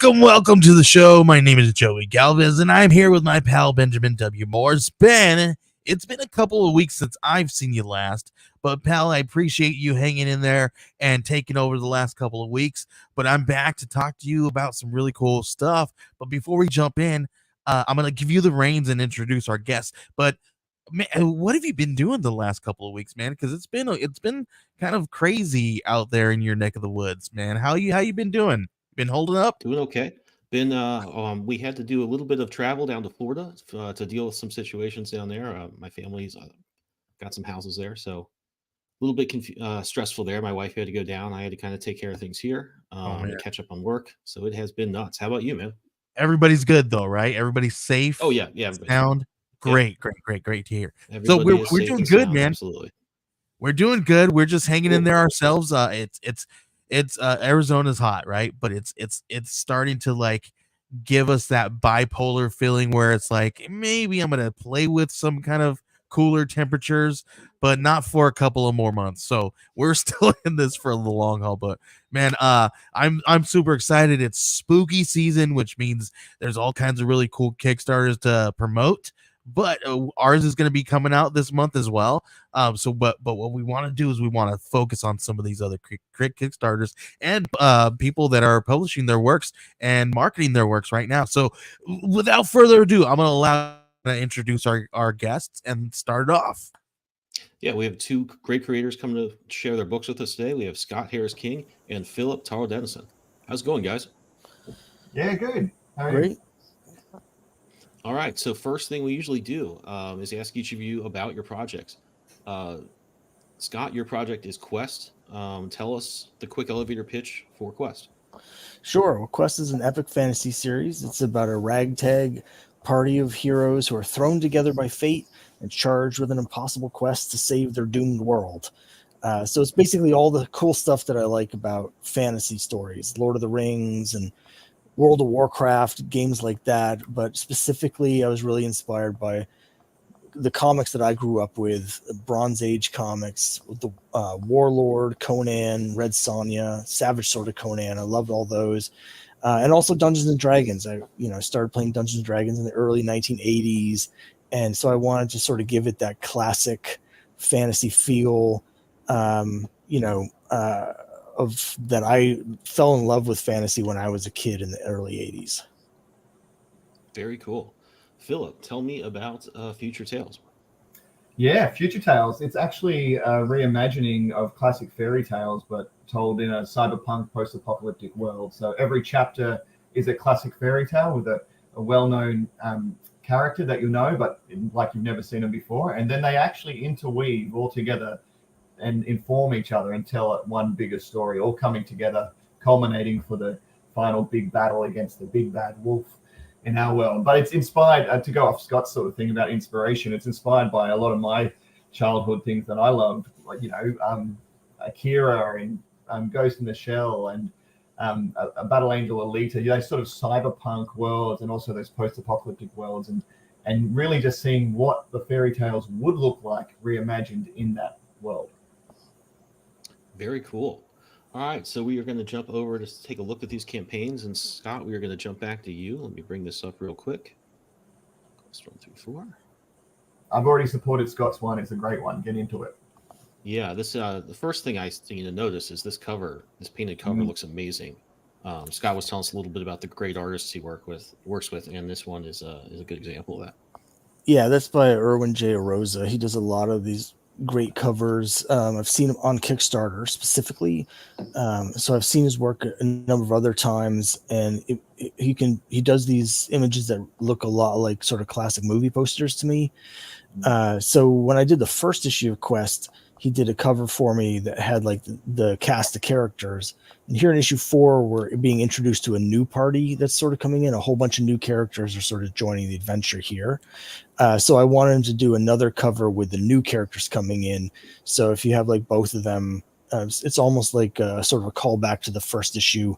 Welcome to the show. My name is Joey Galvez, and I'm here with my pal Benjamin W. Morse. Ben, it's been a couple of weeks since I've seen you last, but pal, I appreciate you hanging in there and taking over the last couple of weeks. But I'm back to talk to you about some really cool stuff. But before we jump in, I'm gonna give you the reins and introduce our guests. But man, what have you been doing the last couple of weeks, man? Because it's been kind of crazy out there in your neck of the woods, man. How you been doing? Been holding up? Doing okay. Been we had to do a little bit of travel down to Florida to deal with some situations down there. My family's got some houses there, so a little bit stressful there. My wife had to go down. I had to kind of take care of things here Oh man, and catch up on work. So it has been nuts. How about you, man? everybody's good though, right? Everybody's Oh safe, yeah, yeah, everybody's good. sound. Yep, Great to hear. So we're everybody is we're safe doing and good, sound. man. Absolutely. We're doing good. We're just hanging in Cool. there ourselves. It's Arizona's hot, right? But it's starting to like give us that bipolar feeling where it's like maybe I'm gonna play with some kind of cooler temperatures, but not for a couple of more months. So we're still in this for the long haul. But man, I'm super excited. It's spooky season, which means there's all kinds of really cool Kickstarters to promote. But ours is going to be coming out this month as well. But what we want to do is we want to focus on some of these other Kickstarters and people that are publishing their works and marketing their works right now. So without further ado, I'm going to allow to introduce our guests and start it off. Yeah, we have two great creators coming to share their books with us today. We have Scott Harris King and Philip Tarl Denison. How's it going, guys? Yeah, good. How are you? Great. All right. So first thing we usually do is ask each of you about your projects. Uh, Scott, your project is Quest. Tell us the quick elevator pitch for Quest. Sure. Well, Quest is an epic fantasy series. It's about a ragtag party of heroes who are thrown together by fate and charged with an impossible quest to save their doomed world. So it's basically all the cool stuff that I like about fantasy stories, Lord of the Rings and World of Warcraft, games like that. But specifically, I was really inspired by the comics that I grew up with, Bronze Age comics, the Warlord, Conan, Red Sonja, Savage Sword of Conan. I loved all those. And also Dungeons and Dragons. I started playing Dungeons and Dragons in the early 1980s. And so I wanted to sort of give it that classic fantasy feel, of that I fell in love with fantasy when I was a kid in the early 80s. Very cool. Philip, tell me about Future Tales. Yeah, Future Tales. It's actually a reimagining of classic fairy tales, but told in a cyberpunk post-apocalyptic world. So every chapter is a classic fairy tale with a well-known character that you know, but like you've never seen them before. And then they actually interweave all together and inform each other and tell one bigger story, all coming together, culminating for the final big battle against the big bad wolf in our world. But it's inspired, to go off Scott's sort of thing about inspiration, it's inspired by a lot of my childhood things that I loved, like, Akira and Ghost in the Shell and a Battle Angel Alita, those sort of cyberpunk worlds and also those post-apocalyptic worlds, and really just seeing what the fairy tales would look like reimagined in that world. Very cool. All right, so we are going to jump over to take a look at these campaigns. And Scott, we are going to jump back to you. Let me bring this up real quick. Quest 1 through 4. I've already supported Scott's one. It's a great one. Get into it. Yeah, this the first thing I need to notice is this cover. This painted cover looks amazing. Scott was telling us a little bit about the great artists he works with, and this one is a good example of that. Yeah, that's by Erwin J. Rosa. He does a lot of these great covers. I've seen him on Kickstarter specifically. So I've seen his work a number of other times, and he does these images that look a lot like sort of classic movie posters to me. So when I did the first issue of Quest, he did a cover for me that had like the cast of characters. And here in issue 4, we're being introduced to a new party that's sort of coming in. A whole bunch of new characters are sort of joining the adventure here. So I wanted him to do another cover with the new characters coming in. So if you have like both of them, it's almost like a sort of a callback to the first issue.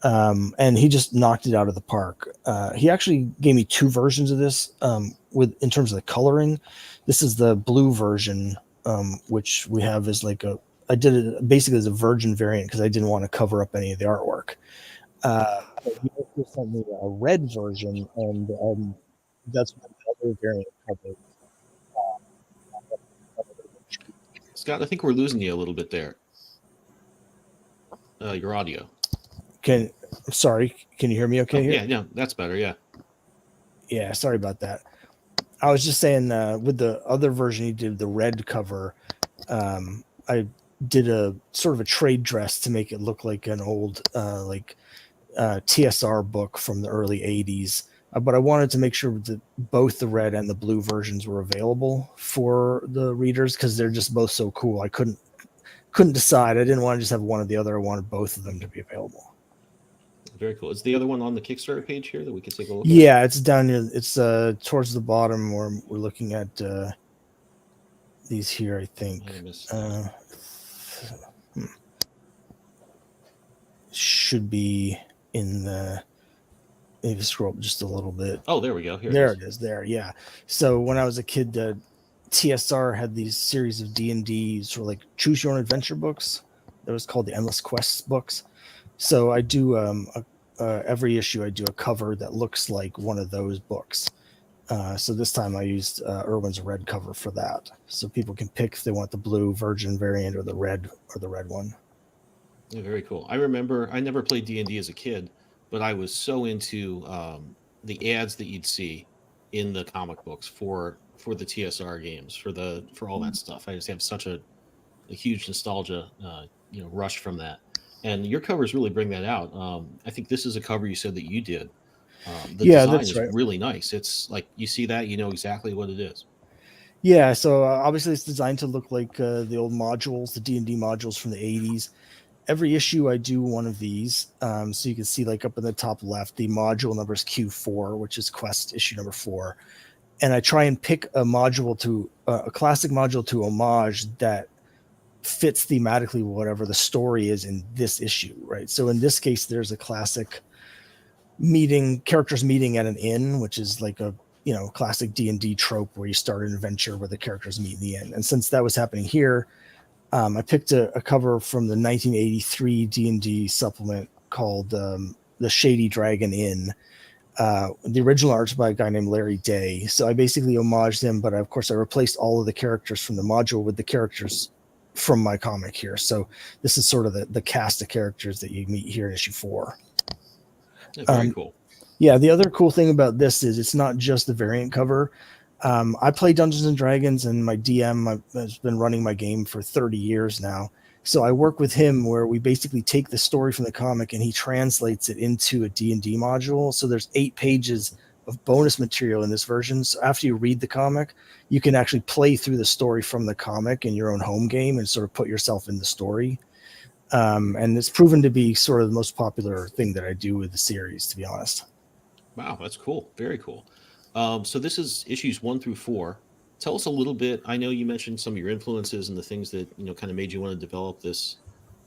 And he just knocked it out of the park. He actually gave me 2 versions of this in terms of the coloring. This is the blue version, which we have as like I did it basically as a virgin variant because I didn't want to cover up any of the artwork. But he also sent me a red version, and that's what the other variant covered. Scott, I think we're losing you a little bit there. Your audio. Sorry, can you hear me okay here? Yeah, no, that's better. Yeah. Yeah, sorry about that. I was just saying, with the other version, he did the red cover. I did a sort of a trade dress to make it look like an old TSR book from the early 80s. But I wanted to make sure that both the red and the blue versions were available for the readers because they're just both so cool. I couldn't decide. I didn't want to just have one or the other. I wanted both of them to be available. Very cool. Is the other one on the Kickstarter page here that we can take a look at? Yeah, it's down near. It's towards the bottom where we're looking at these here. I think. Should be in the. Maybe scroll up just a little bit. Oh, there we go. There it is. There, yeah. So when I was a kid, TSR had these series of D&D sort of like choose your own adventure books. That was called the Endless Quests books. So I do every issue I do a cover that looks like one of those books. So this time I used Irwin's red cover for that, so people can pick if they want the blue Virgin variant or the red one. Yeah, very cool. I remember I never played D&D as a kid, but I was so into the ads that you'd see in the comic books for the TSR games, for all that stuff. I just have such a huge nostalgia rush from that. And your covers really bring that out. I think this is a cover you said that you did. The design is really nice. It's like you see that, you know exactly what it is. Yeah, so obviously it's designed to look like the old modules, the D&D modules from the 80s. Every issue I do one of these. So you can see like up in the top left, the module number is Q4, which is Quest issue number 4. And I try and pick a module to a classic module to homage that fits thematically whatever the story is in this issue, right? So in this case, there's a classic characters meeting at an inn, which is like a classic D&D trope where you start an adventure where the characters meet in the inn. And since that was happening here, I picked a cover from the 1983 D&D supplement called The Shady Dragon Inn. The original art's by a guy named Larry Day. So I basically homaged him, but of course I replaced all of the characters from the module with the characters from my comic here. So this is sort of the cast of characters that you meet here in issue 4. Yeah, very cool. Yeah, the other cool thing about this is it's not just the variant cover. I play Dungeons and Dragons, and my DM has been running my game for 30 years now. So I work with him where we basically take the story from the comic and he translates it into a D&D module. So there's 8 pages of bonus material in this version. So after you read the comic, you can actually play through the story from the comic in your own home game and sort of put yourself in the story. And it's proven to be sort of the most popular thing that I do with the series, to be honest. Wow, that's cool. Very cool. So this is issues 1 through 4. Tell us a little bit. I know you mentioned some of your influences and the things that kind of made you want to develop this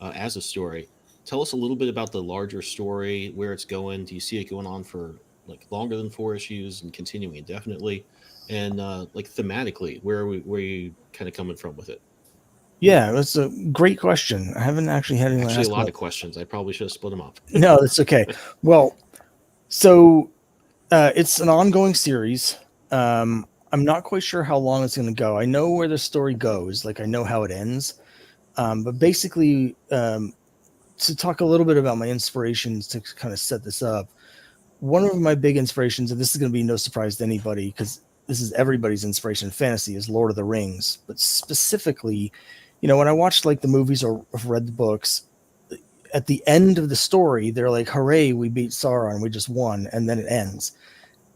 as a story. Tell us a little bit about the larger story, where it's going. Do you see it going on for like longer than 4 issues and continuing indefinitely? And like thematically, where are you kind of coming from with it? Yeah, that's a great question. I haven't actually had anyone ask a lot of questions. I probably should have split them up. No, that's okay. Well, so it's an ongoing series. I'm not quite sure how long it's going to go. I know where the story goes. Like I know how it ends. But basically, to talk a little bit about my inspirations to kind of set this up, one of my big inspirations, and this is going to be no surprise to anybody because this is everybody's inspiration in fantasy, is Lord of the Rings. But specifically, when I watched like the movies or read the books, at the end of the story, they're like, hooray, we beat Sauron, we just won, and then it ends.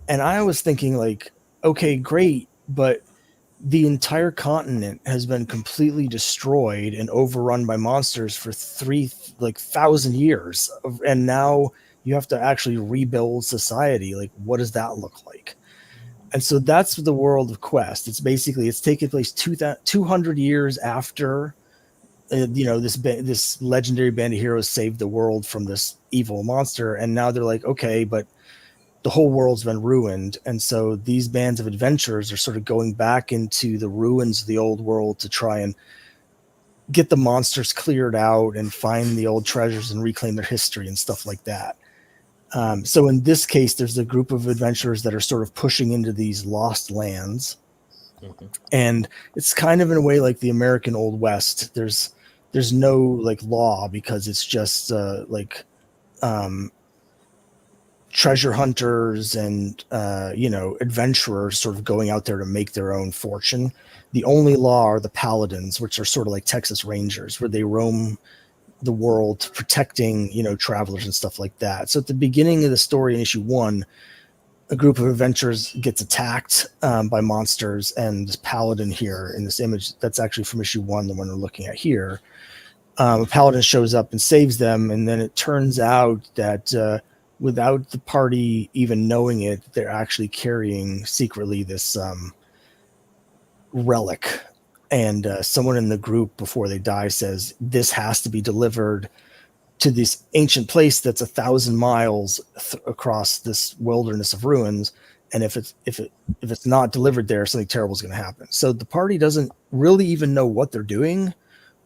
And I was thinking like, okay, great, but the entire continent has been completely destroyed and overrun by monsters for 3,000 years. And now you have to actually rebuild society. Like, what does that look like? And so that's the world of Quest. It's taking place 200 years after this legendary band of heroes saved the world from this evil monster, and now they're like, okay, but the whole world's been ruined, and so these bands of adventurers are sort of going back into the ruins of the old world to try and get the monsters cleared out and find the old treasures and reclaim their history and stuff like that. So in this case, there's a group of adventurers that are sort of pushing into these lost lands. Mhm. And it's kind of in a way like the American Old West. There's no like law, because it's just treasure hunters and adventurers sort of going out there to make their own fortune. The only law are the paladins, which are sort of like Texas Rangers, where they roam the world protecting travelers and stuff like that. So at the beginning of the story in issue 1, a group of adventurers gets attacked by monsters, and this paladin here in this image, that's actually from issue 1, the one we're looking at here, a paladin shows up and saves them. And then it turns out that without the party even knowing it, they're actually carrying secretly this relic. And someone in the group before they die says, this has to be delivered to this ancient place that's 1,000 miles across this wilderness of ruins. And if it's not delivered there, something terrible is going to happen. So the party doesn't really even know what they're doing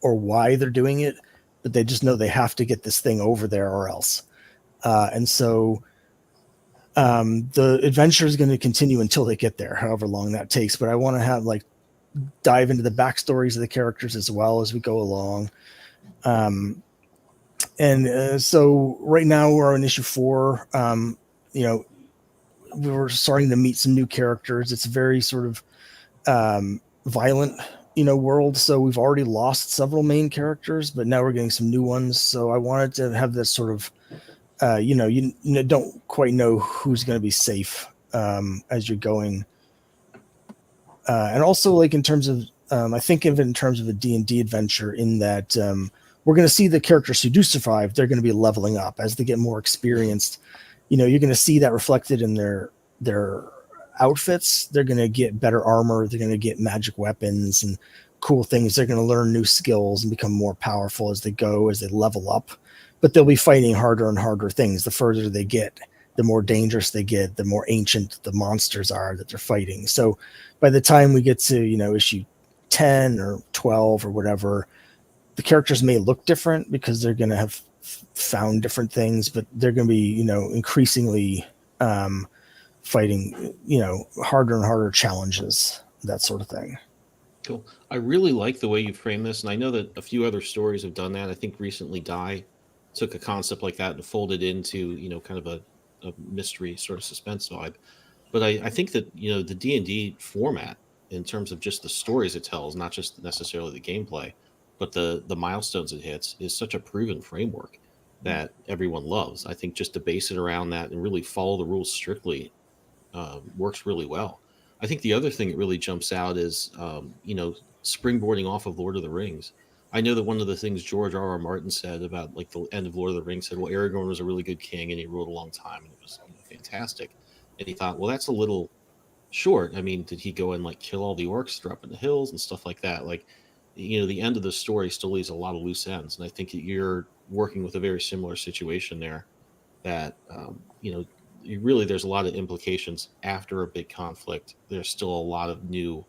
or why they're doing it, but they just know they have to get this thing over there or else. And so the adventure is going to continue until they get there, however long that takes. But I want to have dive into the backstories of the characters as well as we go along. So right now we're on issue 4. We're starting to meet some new characters. It's a very sort of violent, world. So we've already lost several main characters, but now we're getting some new ones. So I wanted to have this sort of, you don't quite know who's going to be safe as you're going. And also in terms of, I think of it in terms of a D&D adventure, in that we're going to see the characters who do survive, they're going to be leveling up as they get more experienced. You're going to see that reflected in their outfits. They're going to get better armor. They're going to get magic weapons and cool things. They're going to learn new skills and become more powerful as they go, as they level up. But they'll be fighting harder and harder things. The further they get, the more dangerous they get, the more ancient the monsters are that they're fighting. So by the time we get to, issue 10 or 12 or whatever, the characters may look different because they're going to have found different things, but they're going to be, increasingly fighting, harder and harder challenges, that sort of thing. Cool. I really like the way you frame this, and I know that a few other stories have done that. I think recently Die took a concept like that and folded into, kind of a mystery sort of suspense vibe. But I think that, the D&D format, in terms of just the stories it tells, not just necessarily the gameplay, but the milestones it hits, is such a proven framework that everyone loves. I think just to base it around that and really follow the rules strictly works really well. I think the other thing that really jumps out is, springboarding off of Lord of the Rings. I know that one of the things George R.R. Martin said about the end of Lord of the Rings said, well, Aragorn was a really good king and he ruled a long time and it was fantastic. And he thought, well, that's a little short. I mean, did he go and kill all the orcs, drop in the hills and stuff like that? The end of the story still leaves a lot of loose ends. And I think that you're working with a very similar situation there, that, there's a lot of implications after a big conflict. There's still a lot of new,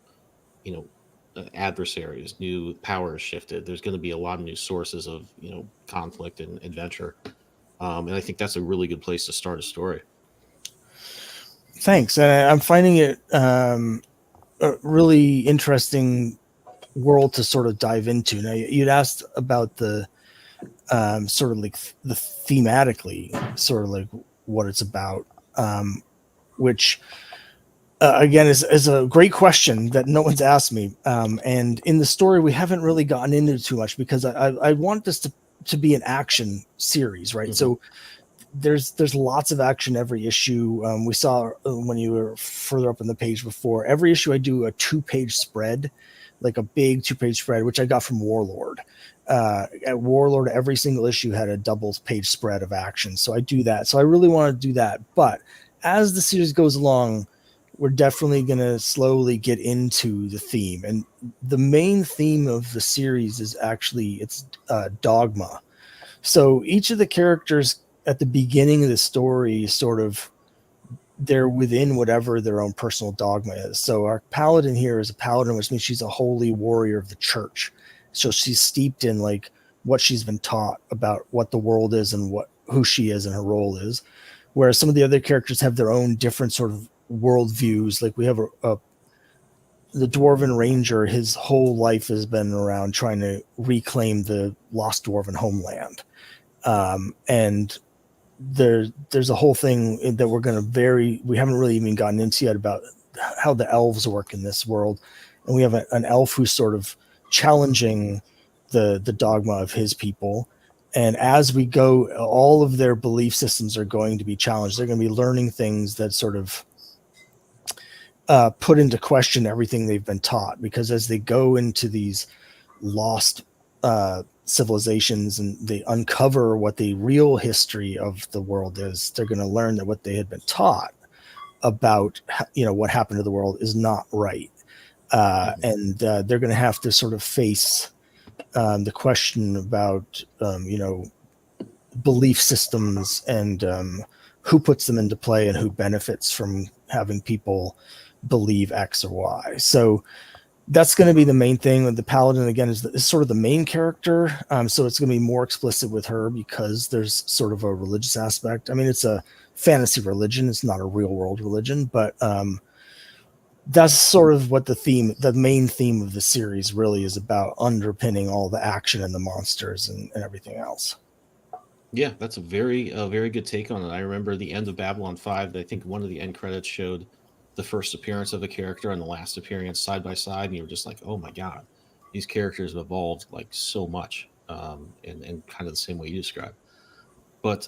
adversaries, new powers shifted. There's going to be a lot of new sources of, conflict and adventure. And I think that's a really good place to start a story. Thanks. I'm finding it a really interesting world to sort of dive into. Now, you'd asked about the sort of the thematically, sort of what it's about, which again is a great question that no one's asked me. And in the story, we haven't really gotten into too much because I want this to be an action series, right? Mm-hmm. So there's lots of action every issue. We saw when you were further up on the page before, every issue I do a 2-page spread, like a big 2-page spread, which I got from Warlord. At Warlord, every single issue had a double-page spread of action. So I do that. So I really want to do that. But as the series goes along, we're definitely going to slowly get into the theme. And the main theme of the series is actually, it's dogma. So each of the characters at the beginning of the story, sort of, they're within whatever their own personal dogma is. So our paladin here is a paladin, which means she's a holy warrior of the church. So she's steeped in like what she's been taught about what the world is and who she is and her role is. Whereas some of the other characters have their own different sort of worldviews. Like we have the Dwarven Ranger, his whole life has been around trying to reclaim the lost Dwarven homeland. And there's a whole thing that we haven't really even gotten into yet about how the elves work in this world. And we have an elf who's sort of challenging the dogma of his people. And as we go, all of their belief systems are going to be challenged. They're going to be learning things that sort of put into question everything they've been taught, because as they go into these lost civilizations and they uncover what the real history of the world is, they're going to learn that what they had been taught about, what happened to the world is not right. And they're going to have to sort of face the question about, belief systems and who puts them into play and who benefits from having people believe X or Y. So that's going to be the main thing. The paladin, again, is sort of the main character. So it's going to be more explicit with her because there's sort of a religious aspect. I mean, it's a fantasy religion. It's not a real world religion, but that's sort of what the main theme of the series really is about, underpinning all the action and the monsters and everything else. Yeah, that's a very good take on it. I remember the end of Babylon 5. I think one of the end credits showed the first appearance of a character and the last appearance side by side, and you were just like, "Oh my god, these characters have evolved like so much," and kind of the same way you described. But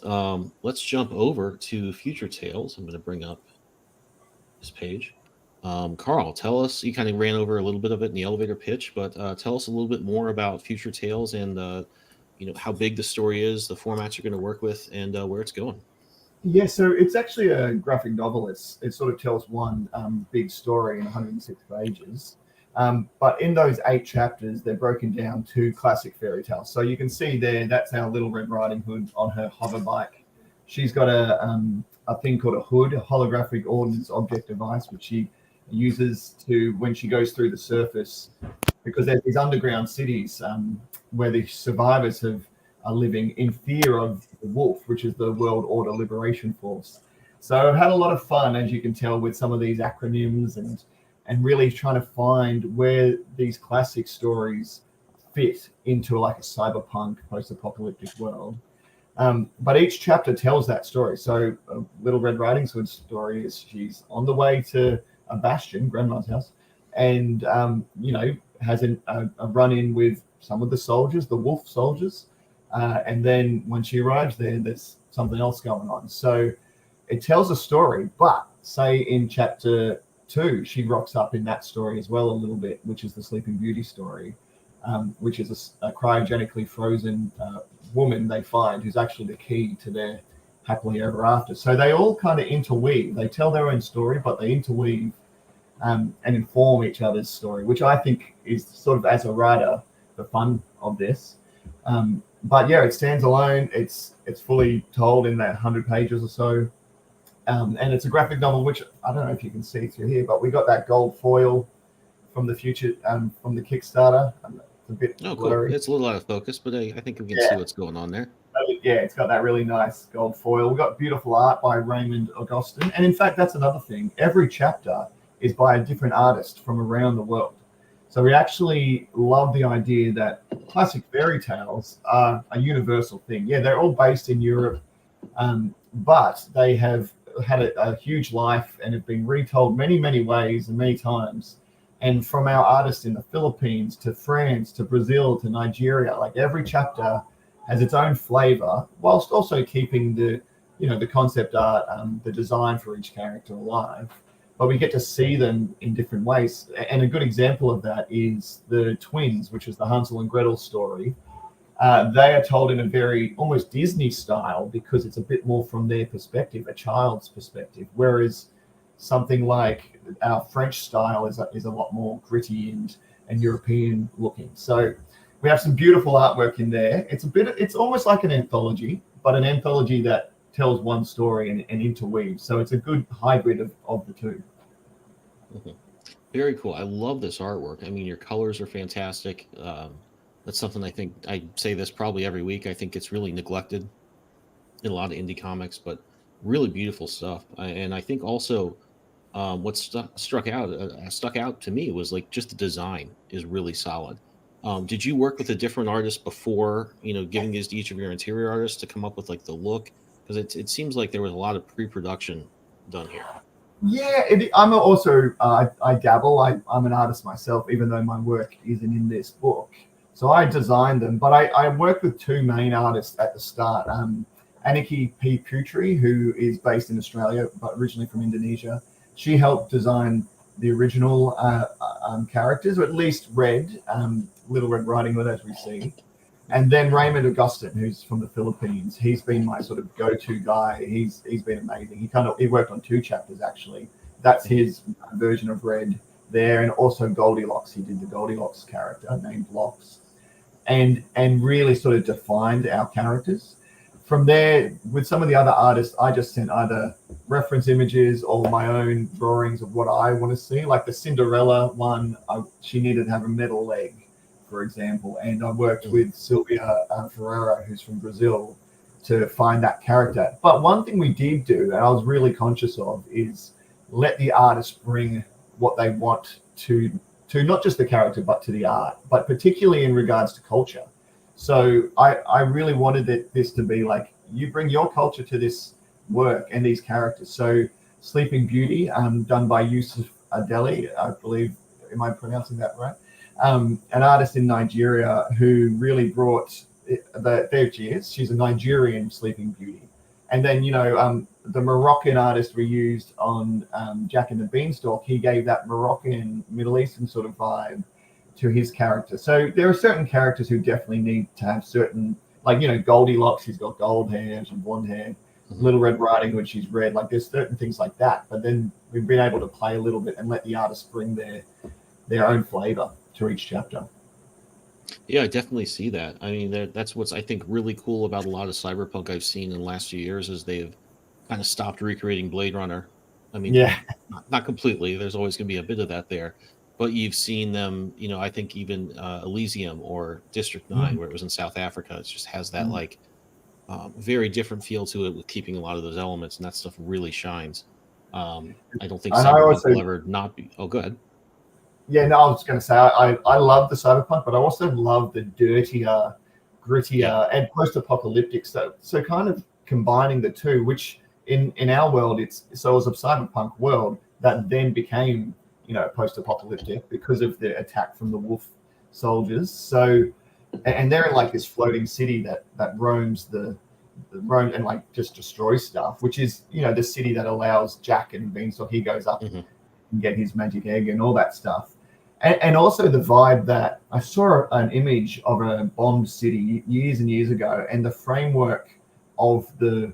let's jump over to Future Tales. I'm going to bring up this page. Carl, tell us. You kind of ran over a little bit of it in the elevator pitch, but tell us a little bit more about Future Tales and how big the story is, the formats you're going to work with, and where it's going. Yeah, so it's actually a graphic novel. It sort of tells one big story in 106 pages. But in those 8 chapters, they're broken down to classic fairy tales. So you can see there, that's our Little Red Riding Hood on her hover bike. She's got a thing called a hood, a holographic ordnance object device, which she uses when she goes through the surface, because there's these underground cities where the survivors are living in fear of the wolf, which is the World Order Liberation Force. So I've had a lot of fun, as you can tell, with some of these acronyms and really trying to find where these classic stories fit into like a cyberpunk post-apocalyptic world. But each chapter tells that story. So Little Red Riding Hood's story is she's on the way to a bastion, grandma's house, and has a run-in with some of the soldiers, the wolf soldiers. And then when she arrives there's something else going on. So it tells a story, but say in chapter 2, she rocks up in that story as well a little bit, which is the Sleeping Beauty story, which is a cryogenically frozen woman they find who's actually the key to their happily ever after. So they all kind of interweave. They tell their own story, but they interweave and inform each other's story, which I think is sort of, as a writer, the fun of this. But yeah, it stands alone. It's fully told in that 100 pages or so. And it's a graphic novel, which I don't know if you can see through here, but we got that gold foil from the future, from the Kickstarter. It's a bit blurry. Cool. It's a little out of focus, but I think we can see what's going on there. Yeah, it's got that really nice gold foil. We've got beautiful art by Raymond Augustin. And in fact, that's another thing. Every chapter is by a different artist from around the world. So we actually love the idea that classic fairy tales are a universal thing. Yeah, they're all based in Europe, but they have had a huge life and have been retold many, many ways and many times. And from our artists in the Philippines to France to Brazil to Nigeria, like every chapter has its own flavor, whilst also keeping the concept art, the design for each character alive. But we get to see them in different ways. And a good example of that is the twins, which is the Hansel and Gretel story. They are told in a very almost Disney style because it's a bit more from their perspective, a child's perspective, whereas something like our French style is a lot more gritty and European looking. So we have some beautiful artwork in there. It's almost like an anthology, but an anthology that tells one story and interweaves. So it's a good hybrid of the two. Mm-hmm. Very cool. I love this artwork. I mean, your colors are fantastic. That's something I think I say this probably every week. I think it's really neglected in a lot of indie comics, but really beautiful stuff. And I think also what stuck out to me was like just the design is really solid. Did you work with a different artist before, giving these to each of your interior artists to come up with like the look? Because it seems like there was a lot of pre-production done here. Yeah, I'm also I dabble. I'm an artist myself, even though my work isn't in this book. So I designed them, but I worked with two main artists at the start. Aniki P. Putri, who is based in Australia but originally from Indonesia. She helped design the original characters, or at least Red, Little Red Riding Hood, as we see. And then Raymond Augustin, who's from the Philippines, he's been my sort of go-to guy. He's been amazing. He worked on 2 chapters actually. That's his version of Red there, and also Goldilocks. He did the Goldilocks character named Locks, and really sort of defined our characters. From there, with some of the other artists, I just sent either reference images or my own drawings of what I want to see. Like the Cinderella one, she needed to have a metal leg, for example. And I worked with Sylvia Ferreira, who's from Brazil, to find that character. But one thing we did do, and I was really conscious of, is let the artist bring what they want to not just the character, but to the art, but particularly in regards to culture. So I really wanted this to be like, you bring your culture to this work and these characters. So Sleeping Beauty, done by Yusuf Adeli, I believe, am I pronouncing that right? An artist in Nigeria who really brought there she is. She's a Nigerian Sleeping Beauty. And then, the Moroccan artist we used on Jack and the Beanstalk, he gave that Moroccan Middle Eastern sort of vibe to his character. So there are certain characters who definitely need to have certain, like, Goldilocks, she's got gold hair, she's blonde hair. Little Red Riding Hood, she's red. Like, there's certain things like that. But then we've been able to play a little bit and let the artists bring their own flavor to each chapter. Yeah, I definitely see that. I mean, that's what's I think really cool about a lot of cyberpunk I've seen in the last few years is they've kind of stopped recreating Blade Runner. I mean, Yeah. not completely. There's always going to be a bit of that there, but you've seen them. I think even Elysium or District 9, where it was in South Africa, it just has that like very different feel to it with keeping a lot of those elements, and that stuff really shines. I don't think And I cyberpunk also, will ever not be. Oh, go ahead. yeah, no, I was going to say I love the cyberpunk, but I also love the dirtier, grittier, and post-apocalyptic. So kind of combining the two, which in our world it was a cyberpunk world that then became post-apocalyptic because of the attack from the wolf soldiers. So and they're in like this floating city that roams the roam and like just destroys stuff, which is the city that allows Jack and Beanstalk, he goes up and get his magic egg and all that stuff. And also the vibe that I saw an image of a bombed city years and years ago, and the framework of the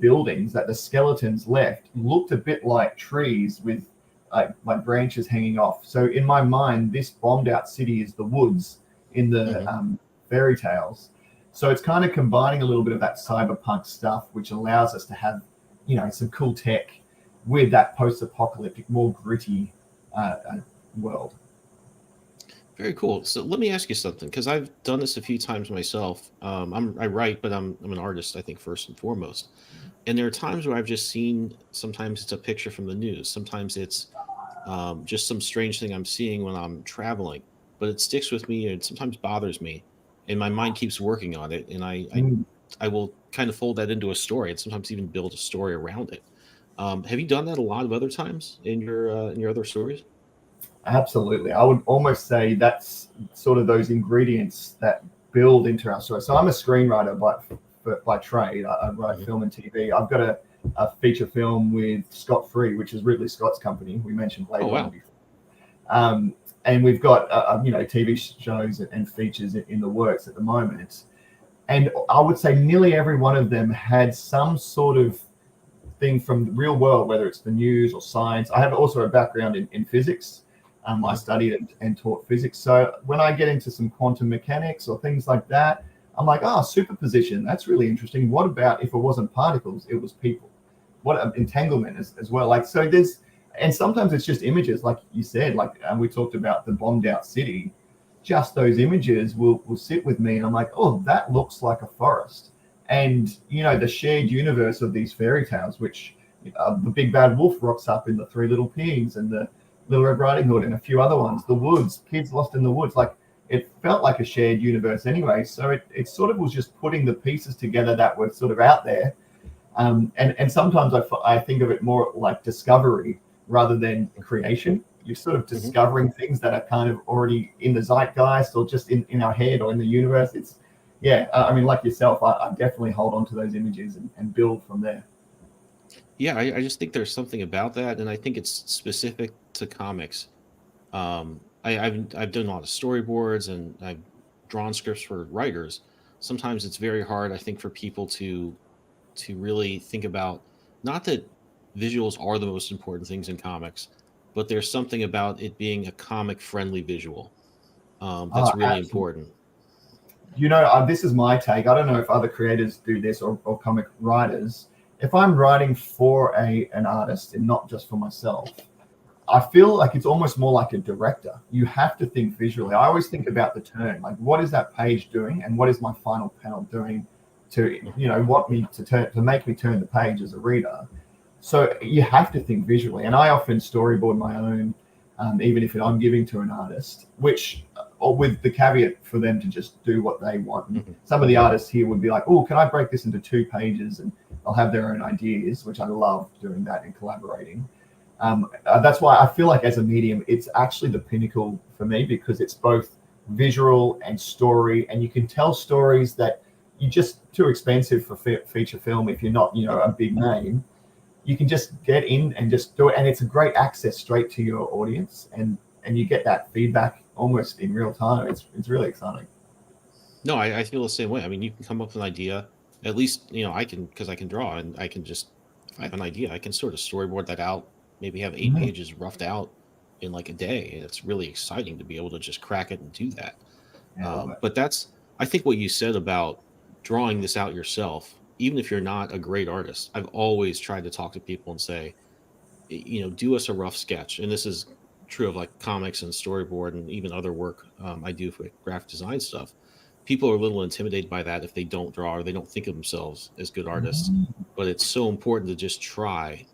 buildings that the skeletons left looked a bit like trees with like branches hanging off. So in my mind, this bombed out city is the woods in the fairy tales. So it's kind of combining a little bit of that cyberpunk stuff, which allows us to have some cool tech with that post-apocalyptic, more gritty world. Very cool. So let me ask you something, because I've done this a few times myself. I write, but I'm an artist, I think, first and foremost. And there are times where I've just seen, sometimes it's a picture from the news, sometimes it's just some strange thing I'm seeing when I'm traveling, but it sticks with me and sometimes bothers me, and my mind keeps working on it, and I will kind of fold that into a story and sometimes even build a story around it. Have you done that a lot of other times in your other stories? Absolutely. I would almost say that's sort of those ingredients that build into our story. So I'm a screenwriter by trade. I write film and TV. I've got a feature film with Scott Free, which is Ridley Scott's company. We mentioned Blade Runner before. And we've got TV shows and features in the works at the moment. And I would say nearly every one of them had some sort of thing from the real world, whether it's the news or science. I have also a background in physics. I studied and taught physics. So when I get into some quantum mechanics or things like that, I'm like, superposition, that's really interesting. What about if it wasn't particles, it was people? What entanglement as well? Like, so and sometimes it's just images, like you said, like we talked about the bombed out city. just those images will sit with me, and I'm like, oh, that looks like a forest. And the shared universe of these fairy tales, which the big bad wolf rocks up in the Three Little Pigs and the Little Red Riding Hood and a few other ones, the woods, kids lost in the woods, like it felt like a shared universe anyway. So it sort of was just putting the pieces together that were sort of out there. And sometimes I think of it more like discovery rather than creation. You're sort of discovering things that are kind of already in the zeitgeist or just in our head or in the universe. I mean, like yourself, I definitely hold on to those images and build from there. Yeah, I just think there's something about that, and I think it's specific to comics. I've done a lot of storyboards and I've drawn scripts for writers. Sometimes it's very hard, I think, for people to really think about, not that visuals are the most important things in comics, but there's something about it being a comic friendly visual that's really important. This is my take. I don't know if other creators do this or comic writers. If I'm writing for an artist and not just for myself, I feel like it's almost more like a director. You have to think visually. I always think about the turn, like what is that page doing, and what is my final panel doing to to make me turn the page as a reader. So you have to think visually, and I often storyboard my own, even if I'm giving to an artist, or with the caveat for them to just do what they want. Mm-hmm. Some of the artists here would be like, oh, can I break this into 2 pages? And they'll have their own ideas, which I love doing that and collaborating. That's why I feel like as a medium, it's actually the pinnacle for me, because it's both visual and story, and you can tell stories that you're just too expensive for feature film if you're not, a big name. You can just get in and just do it, and it's a great access straight to your audience, and you get that feedback almost in real time. It's really exciting. No, I feel the same way. I mean, you can come up with an idea. At least, I can, because I can draw, and I can just, if I have an idea, I can sort of storyboard that out, maybe have 8 pages roughed out in like a day. And it's really exciting to be able to just crack it and do that. But I think what you said about drawing this out yourself, even if you're not a great artist, I've always tried to talk to people and say, do us a rough sketch. And this is true of like comics and storyboard and even other work I do for graphic design stuff. People are a little intimidated by that if they don't draw or they don't think of themselves as good artists. But it's so important to just try.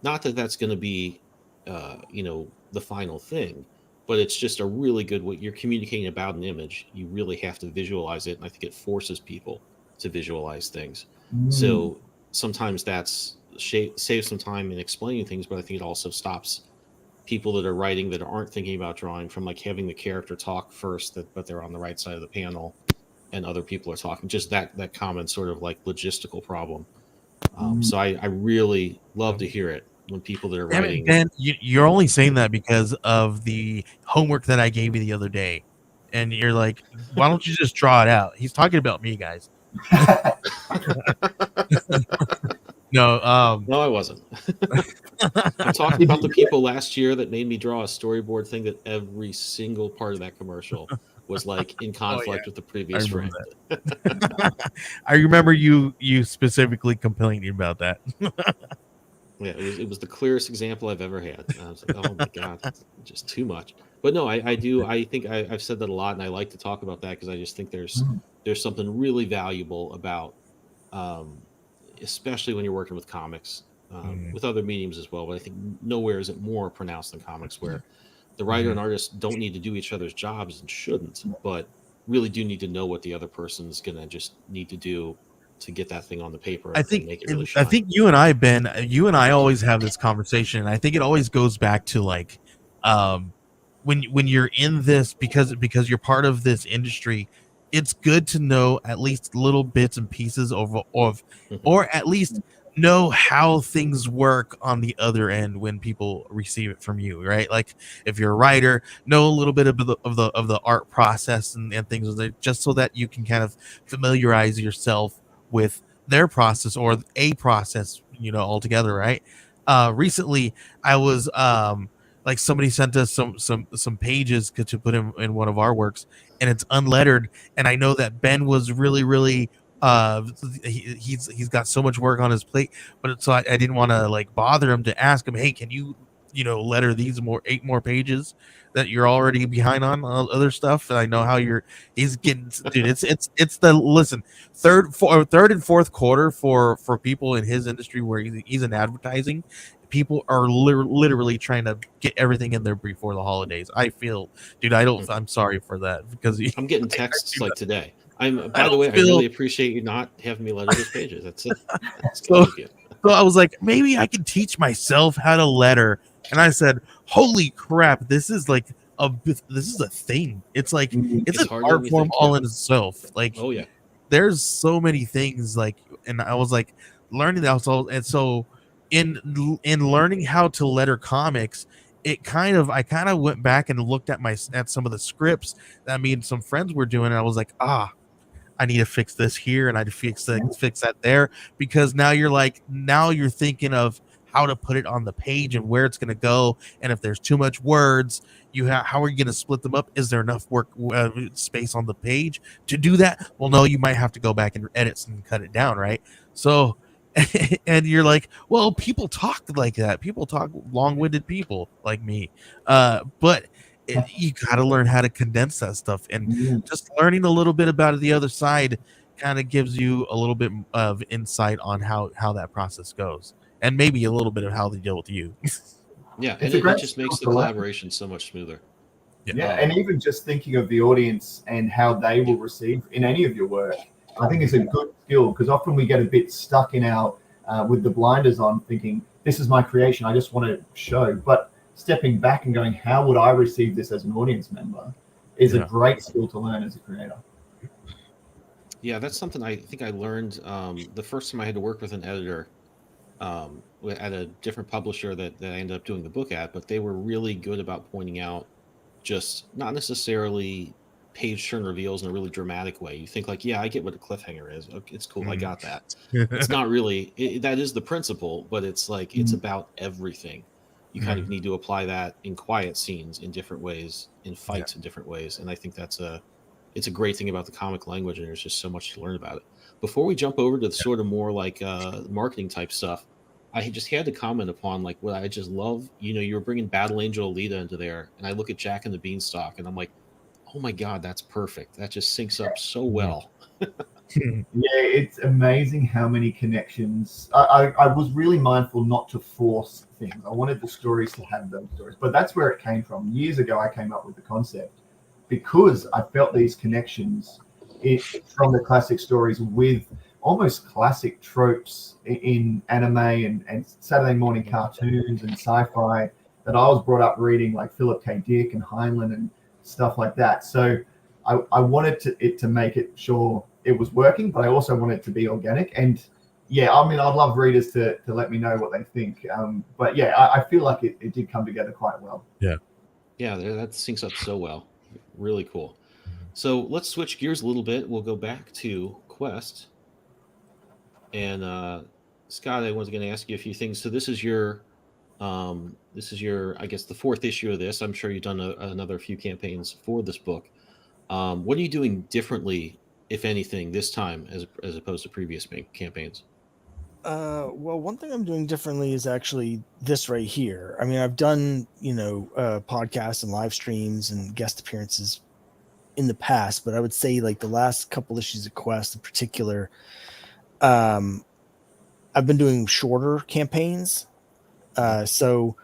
Not that that's going to be, the final thing, but it's just a really good way. You're communicating about an image. You really have to visualize it. And I think it forces people to visualize things. So sometimes that's saves some time in explaining things, but I think it also stops people that are writing that aren't thinking about drawing from like having the character talk first, but they're on the right side of the panel and other people are talking. Just that common sort of like logistical problem. So I really love to hear it when people that are writing. Ben, you're only saying that because of the homework that I gave you the other day, and you're like, why don't you just draw it out? He's talking about me, guys. No, I wasn't. I'm talking about the people last year that made me draw a storyboard thing that every single part of that commercial was like in conflict with the previous frame. I remember you specifically complaining about that. Yeah, it was the clearest example I've ever had. I was like, oh my God, that's just too much. But no, I think I've said that a lot, and I like to talk about that because I just think there's something really valuable about, especially when you're working with comics, with other mediums as well. But I think nowhere is it more pronounced than comics, where the writer and artist don't need to do each other's jobs and shouldn't, but really do need to know what the other person's gonna just need to do to get that thing on the paper. I think make it really shine. I think you and I always have this conversation. I think it always goes back to like when you're in this, because you're part of this industry, it's good to know at least little bits and pieces of or at least know how things work on the other end when people receive it from you, right? Like if you're a writer, know a little bit of the art process and things like that, just so that you can kind of familiarize yourself with their process or a process, altogether, right? Recently I was like somebody sent us some pages to put in one of our works, and it's unlettered, and I know that Ben was really he's got so much work on his plate, but so I didn't want to like bother him to ask him, hey, can you letter these 8 more pages that you're already behind on other stuff. And I know how he's getting, dude. It's the listen third and fourth quarter for people in his industry where he's in advertising. People are literally trying to get everything in there before the holidays. I feel, dude. I'm sorry for that because I'm getting texts like today. By the don't way, I feel- really appreciate you not having me letter those pages. That's So- kind of you. So I was like, maybe I can teach myself how to letter. And I said, holy crap, this is like this is a thing. It's like it's an harder than art you form think, all yeah. in itself. Like Oh yeah. there's so many things like, and I was like learning that also. And so in learning how to letter comics, I kind of went back and looked at some of the scripts that me and some friends were doing, and I was like, I need to fix this here, and I fix that there, because now you're thinking of how to put it on the page and where it's going to go, and if there's too much words, how are you going to split them up? Is there enough space on the page to do that? Well, no, you might have to go back and edit and cut it down, right? So, and you're like, well, people talk like that. People talk long-winded people like me, but you got to learn how to condense that stuff, and just learning a little bit about the other side kind of gives you a little bit of insight on how that process goes, and maybe a little bit of how they deal with you. Yeah, It's and a it great just makes the skill to learn. collaboration so much smoother. Yeah, and even just thinking of the audience and how they will receive in any of your work, I think it's a good skill, because often we get a bit stuck in our with the blinders on, thinking this is my creation, I just want to show. But stepping back and going, how would I receive this as an audience member, is a great skill to learn as a creator. Yeah, that's something I think I learned the first time I had to work with an editor at a different publisher that I ended up doing the book at, but they were really good about pointing out just not necessarily page turn reveals in a really dramatic way. You think like, yeah, I get what a cliffhanger is. Okay, it's cool. I got that. It's not really, that is the principle, but it's like, it's about everything. You kind of need to apply that in quiet scenes in different ways, in fights in different ways. And I think it's a great thing about the comic language, and there's just so much to learn about it. Before we jump over to the sort of more like marketing type stuff, I just had to comment upon like what I just love. You were bringing Battle Angel Alita into there, and I look at Jack and the Beanstalk, and I'm like, oh my god, that's perfect. That just syncs up so well. Yeah, it's amazing how many connections. I was really mindful not to force things. I wanted the stories to have those stories, but that's where it came from. Years ago, I came up with the concept because I felt these connections from the classic stories with almost classic tropes in anime and Saturday morning cartoons and sci-fi that I was brought up reading, like Philip K. Dick and Heinlein and stuff like that. So I wanted it to make it sure it was working, but I also wanted it to be organic. And yeah, I mean, I'd love readers to let me know what they think. But yeah, I feel like it did come together quite well. Yeah, that syncs up so well. Really cool. So let's switch gears a little bit. We'll go back to Quest. And Scott, I was going to ask you a few things. So this is your, I guess, the fourth issue of this. I'm sure you've done another few campaigns for this book. What are you doing differently, if anything, this time as opposed to previous campaigns? Well, one thing I'm doing differently is actually this right here. I mean, I've done, podcasts and live streams and guest appearances in the past, but I would say like the last couple issues of Quest in particular, I've been doing shorter campaigns. So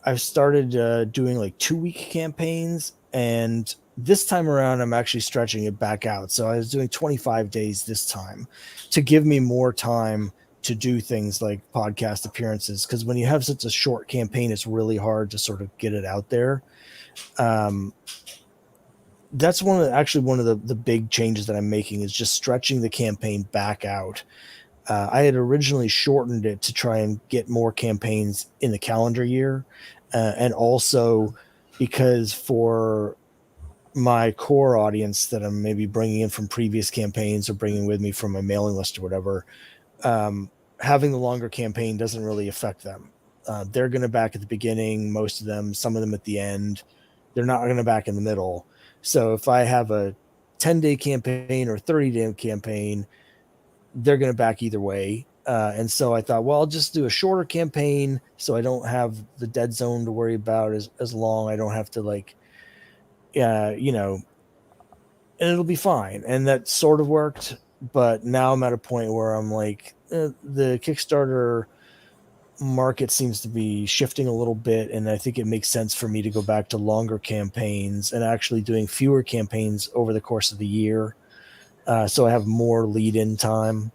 I've started doing like 2-week campaigns, and this time around, I'm actually stretching it back out. So I was doing 25 days this time to give me more time to do things like podcast appearances. Because when you have such a short campaign, it's really hard to sort of get it out there. That's one of the big changes that I'm making, is just stretching the campaign back out. I had originally shortened it to try and get more campaigns in the calendar year. And also because for my core audience that I'm maybe bringing in from previous campaigns or bringing with me from my mailing list or whatever, having the longer campaign doesn't really affect them. They're going to back at the beginning, most of them, some of them at the end. They're not going to back in the middle. So if I have a 10-day campaign or 30-day campaign, they're going to back either way. And so I thought, well, I'll just do a shorter campaign so I don't have the dead zone to worry about as long. I don't have to like, you know, and it'll be fine. And that sort of worked. But now I'm at a point where I'm like, the Kickstarter market seems to be shifting a little bit, and I think it makes sense for me to go back to longer campaigns and actually doing fewer campaigns over the course of the year. So I have more lead-in time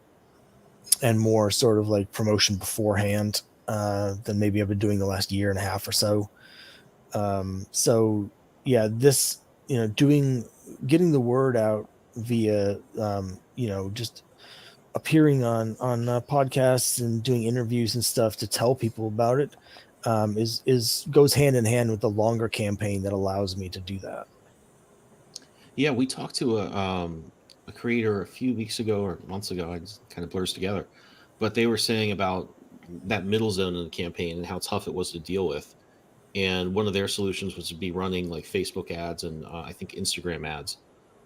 and more sort of like promotion beforehand than maybe I've been doing the last year and a half or so. So yeah, this, you know, getting the word out via, you know, just appearing on podcasts and doing interviews and stuff to tell people about it is goes hand in hand with the longer campaign that allows me to do that. Yeah, we talked to a creator a few weeks ago or months ago. It just kind of blurs together, but they were saying about that middle zone in the campaign and how tough it was to deal with. And one of their solutions was to be running like Facebook ads and I think Instagram ads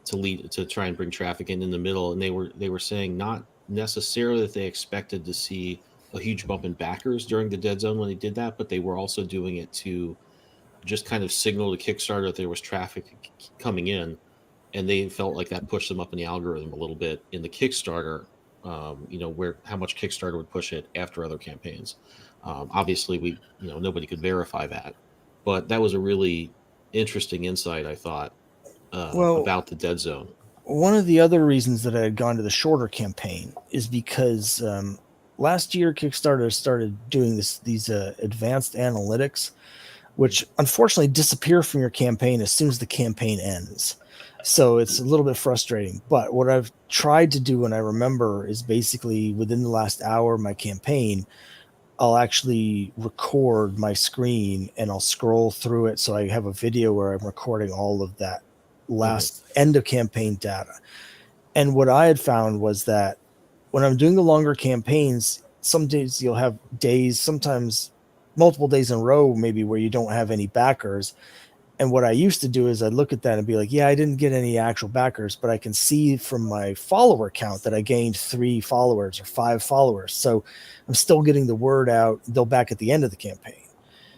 to try and bring traffic in the middle. And they were saying not necessarily that they expected to see a huge bump in backers during the dead zone when they did that, but they were also doing it to just kind of signal to Kickstarter that there was traffic coming in, and they felt like that pushed them up in the algorithm a little bit in the Kickstarter. You know, where how much Kickstarter would push it after other campaigns. Obviously, nobody could verify that, but that was a really interesting insight, I thought, Well, about the dead zone. one of the other reasons that I had gone to the shorter campaign is because last year Kickstarter started doing these advanced analytics, which unfortunately disappear from your campaign as soon as the campaign ends. So it's a little bit frustrating. But what I've tried to do, and I remember, is basically within the last hour of my campaign, I'll actually record my screen and I'll scroll through it. So I have a video where I'm recording all of that last end of campaign data. And what I had found was that when I'm doing the longer campaigns, some days you'll have days, sometimes multiple days in a row, maybe where you don't have any backers. And what I used to do is I'd look at that and be like, yeah, I didn't get any actual backers, but I can see from my follower count that I gained 3 followers or 5 followers. So I'm still getting the word out. They'll back at the end of the campaign.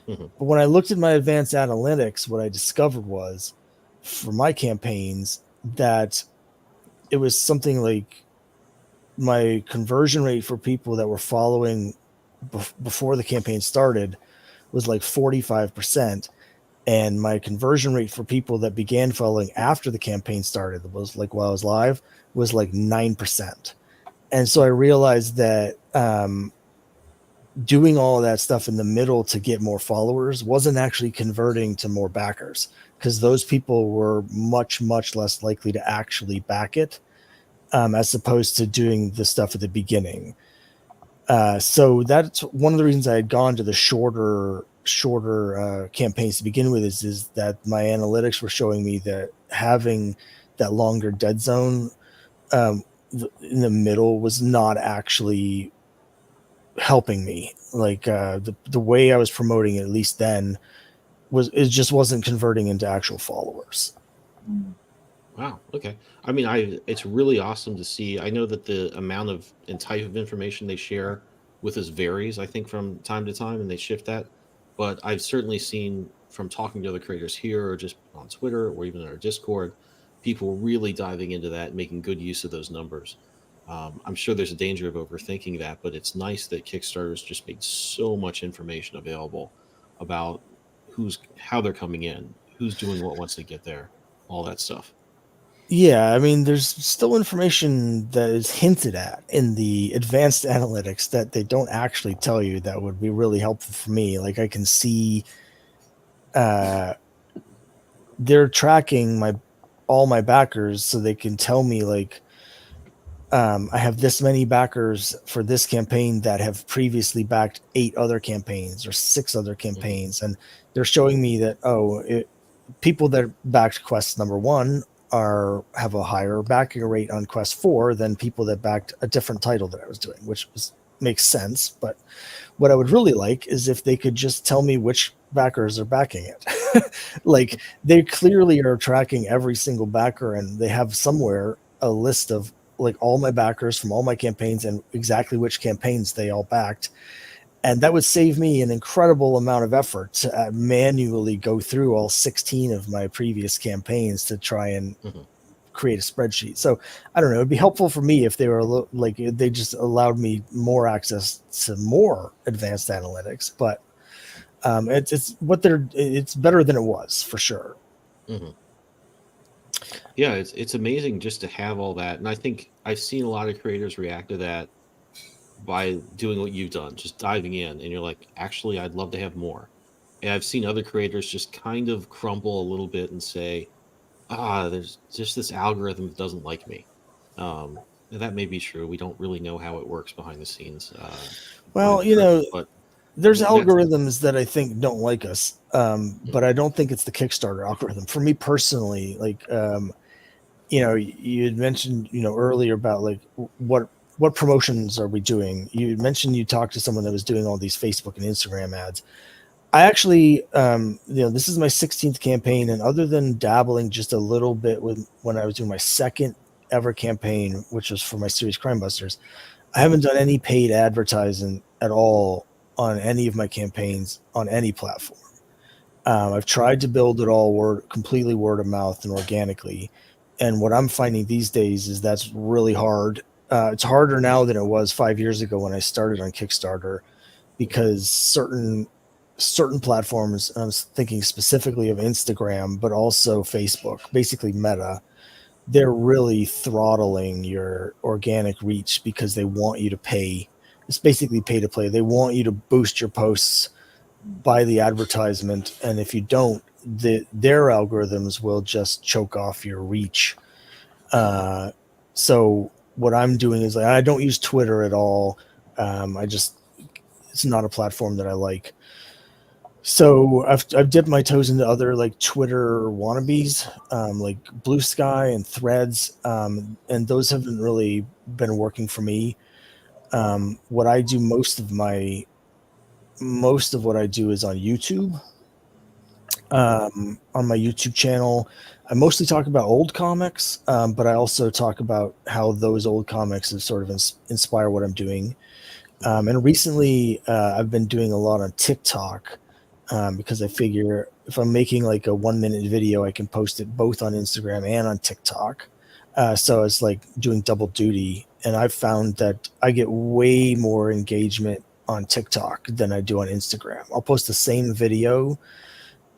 Mm-hmm. But when I looked at my advanced analytics, what I discovered was for my campaigns that it was something like my conversion rate for people that were following before the campaign started was like 45%. And my conversion rate for people that began following after the campaign started was like while I was live was like 9%. And so I realized that doing all of that stuff in the middle to get more followers wasn't actually converting to more backers, because those people were much, much less likely to actually back it as opposed to doing the stuff at the beginning. So that's one of the reasons I had gone to the shorter campaigns to begin with is that my analytics were showing me that having that longer dead zone in the middle was not actually helping me. Like the way I was promoting it, at least then, it just wasn't converting into actual followers. Wow. Okay. I mean, it's really awesome to see. I know that the amount of and type of information they share with us varies, I think, from time to time, and they shift that. But I've certainly seen from talking to other creators here or just on Twitter or even in our Discord, people really diving into that and making good use of those numbers. I'm sure there's a danger of overthinking that, but it's nice that Kickstarter's just made so much information available about how they're coming in, who's doing what once they get there, all that stuff. Yeah, I mean, there's still information that is hinted at in the advanced analytics that they don't actually tell you that would be really helpful for me. Like I can see they're tracking all my backers, so they can tell me like I have this many backers for this campaign that have previously backed 8 other campaigns or 6 other campaigns, and they're showing me that people that backed quest number 1 have a higher backing rate on quest 4 than people that backed a different title that I was doing, which makes sense. But what I would really like is if they could just tell me which backers are backing it. Like they clearly are tracking every single backer, and they have somewhere a list of like all my backers from all my campaigns and exactly which campaigns they all backed. And that would save me an incredible amount of effort to manually go through all 16 of my previous campaigns to try and create a spreadsheet. So I don't know. It'd be helpful for me if they were like they just allowed me more access to more advanced analytics. But it's better than it was for sure. Yeah, it's amazing just to have all that, and I think I've seen a lot of creators react to that by doing what you've done, just diving in, and you're like, actually, I'd love to have more. And I've seen other creators just kind of crumble a little bit and say, there's just this algorithm that doesn't like me. And that may be true. We don't really know how it works behind the scenes. Well, but there's algorithms that I think don't like us, but I don't think it's the Kickstarter algorithm. For me personally, like, you had mentioned, earlier about like what promotions are we doing? You mentioned you talked to someone that was doing all these Facebook and Instagram ads. I actually, this is my 16th campaign, and other than dabbling just a little bit when I was doing my second ever campaign, which was for my series Crime Busters, I haven't done any paid advertising at all on any of my campaigns on any platform. I've tried to build it all completely word of mouth and organically. And what I'm finding these days is that's really hard. It's harder now than it was 5 years ago when I started on Kickstarter, because certain platforms, I was thinking specifically of Instagram, but also Facebook, basically Meta, they're really throttling your organic reach because they want you to pay. It's basically pay to play. They want you to boost your posts by the advertisement, and if you don't, their algorithms will just choke off your reach. So what I'm doing is, like, I don't use Twitter at all. It's not a platform that I like. So I've dipped my toes into other like Twitter wannabes, like Blue Sky and Threads, and those haven't really been working for me. What I do most of what I do is on YouTube. On my YouTube channel, I mostly talk about old comics, but I also talk about how those old comics have sort of inspire what I'm doing. And recently, I've been doing a lot on TikTok, because I figure if I'm making like a 1-minute video, I can post it both on Instagram and on TikTok. So it's like doing double duty. And I've found that I get way more engagement on TikTok than I do on Instagram. I'll post the same video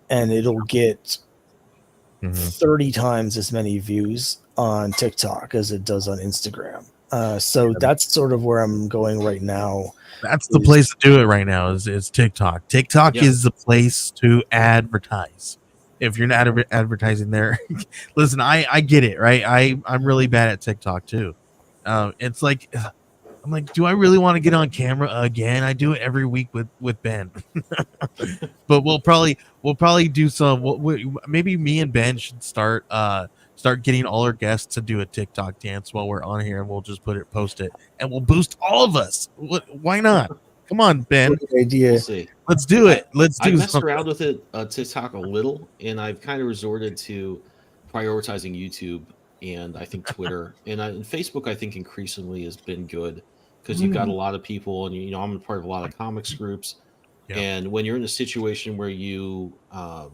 and it'll get 30 times as many views on TikTok as it does on Instagram. So that's sort of where I'm going right now. That's the place to do it right now is TikTok. TikTok is the place to advertise. If you're not advertising there, listen, I get it, right? I'm really bad at TikTok too. It's like, I'm like, do I really want to get on camera again? I do it every week with Ben. But we'll probably do some. Maybe me and Ben should start getting all our guests to do a TikTok dance while we're on here, and we'll just post it, and we'll boost all of us. Why not? Come on, Ben. Good idea. We'll see. Let's do it. I messed around with it, TikTok a little, and I've kind of resorted to prioritizing YouTube and I think Twitter and Facebook. I think increasingly has been good because you've got a lot of people, and I'm a part of a lot of comics groups, and when you're in a situation where you have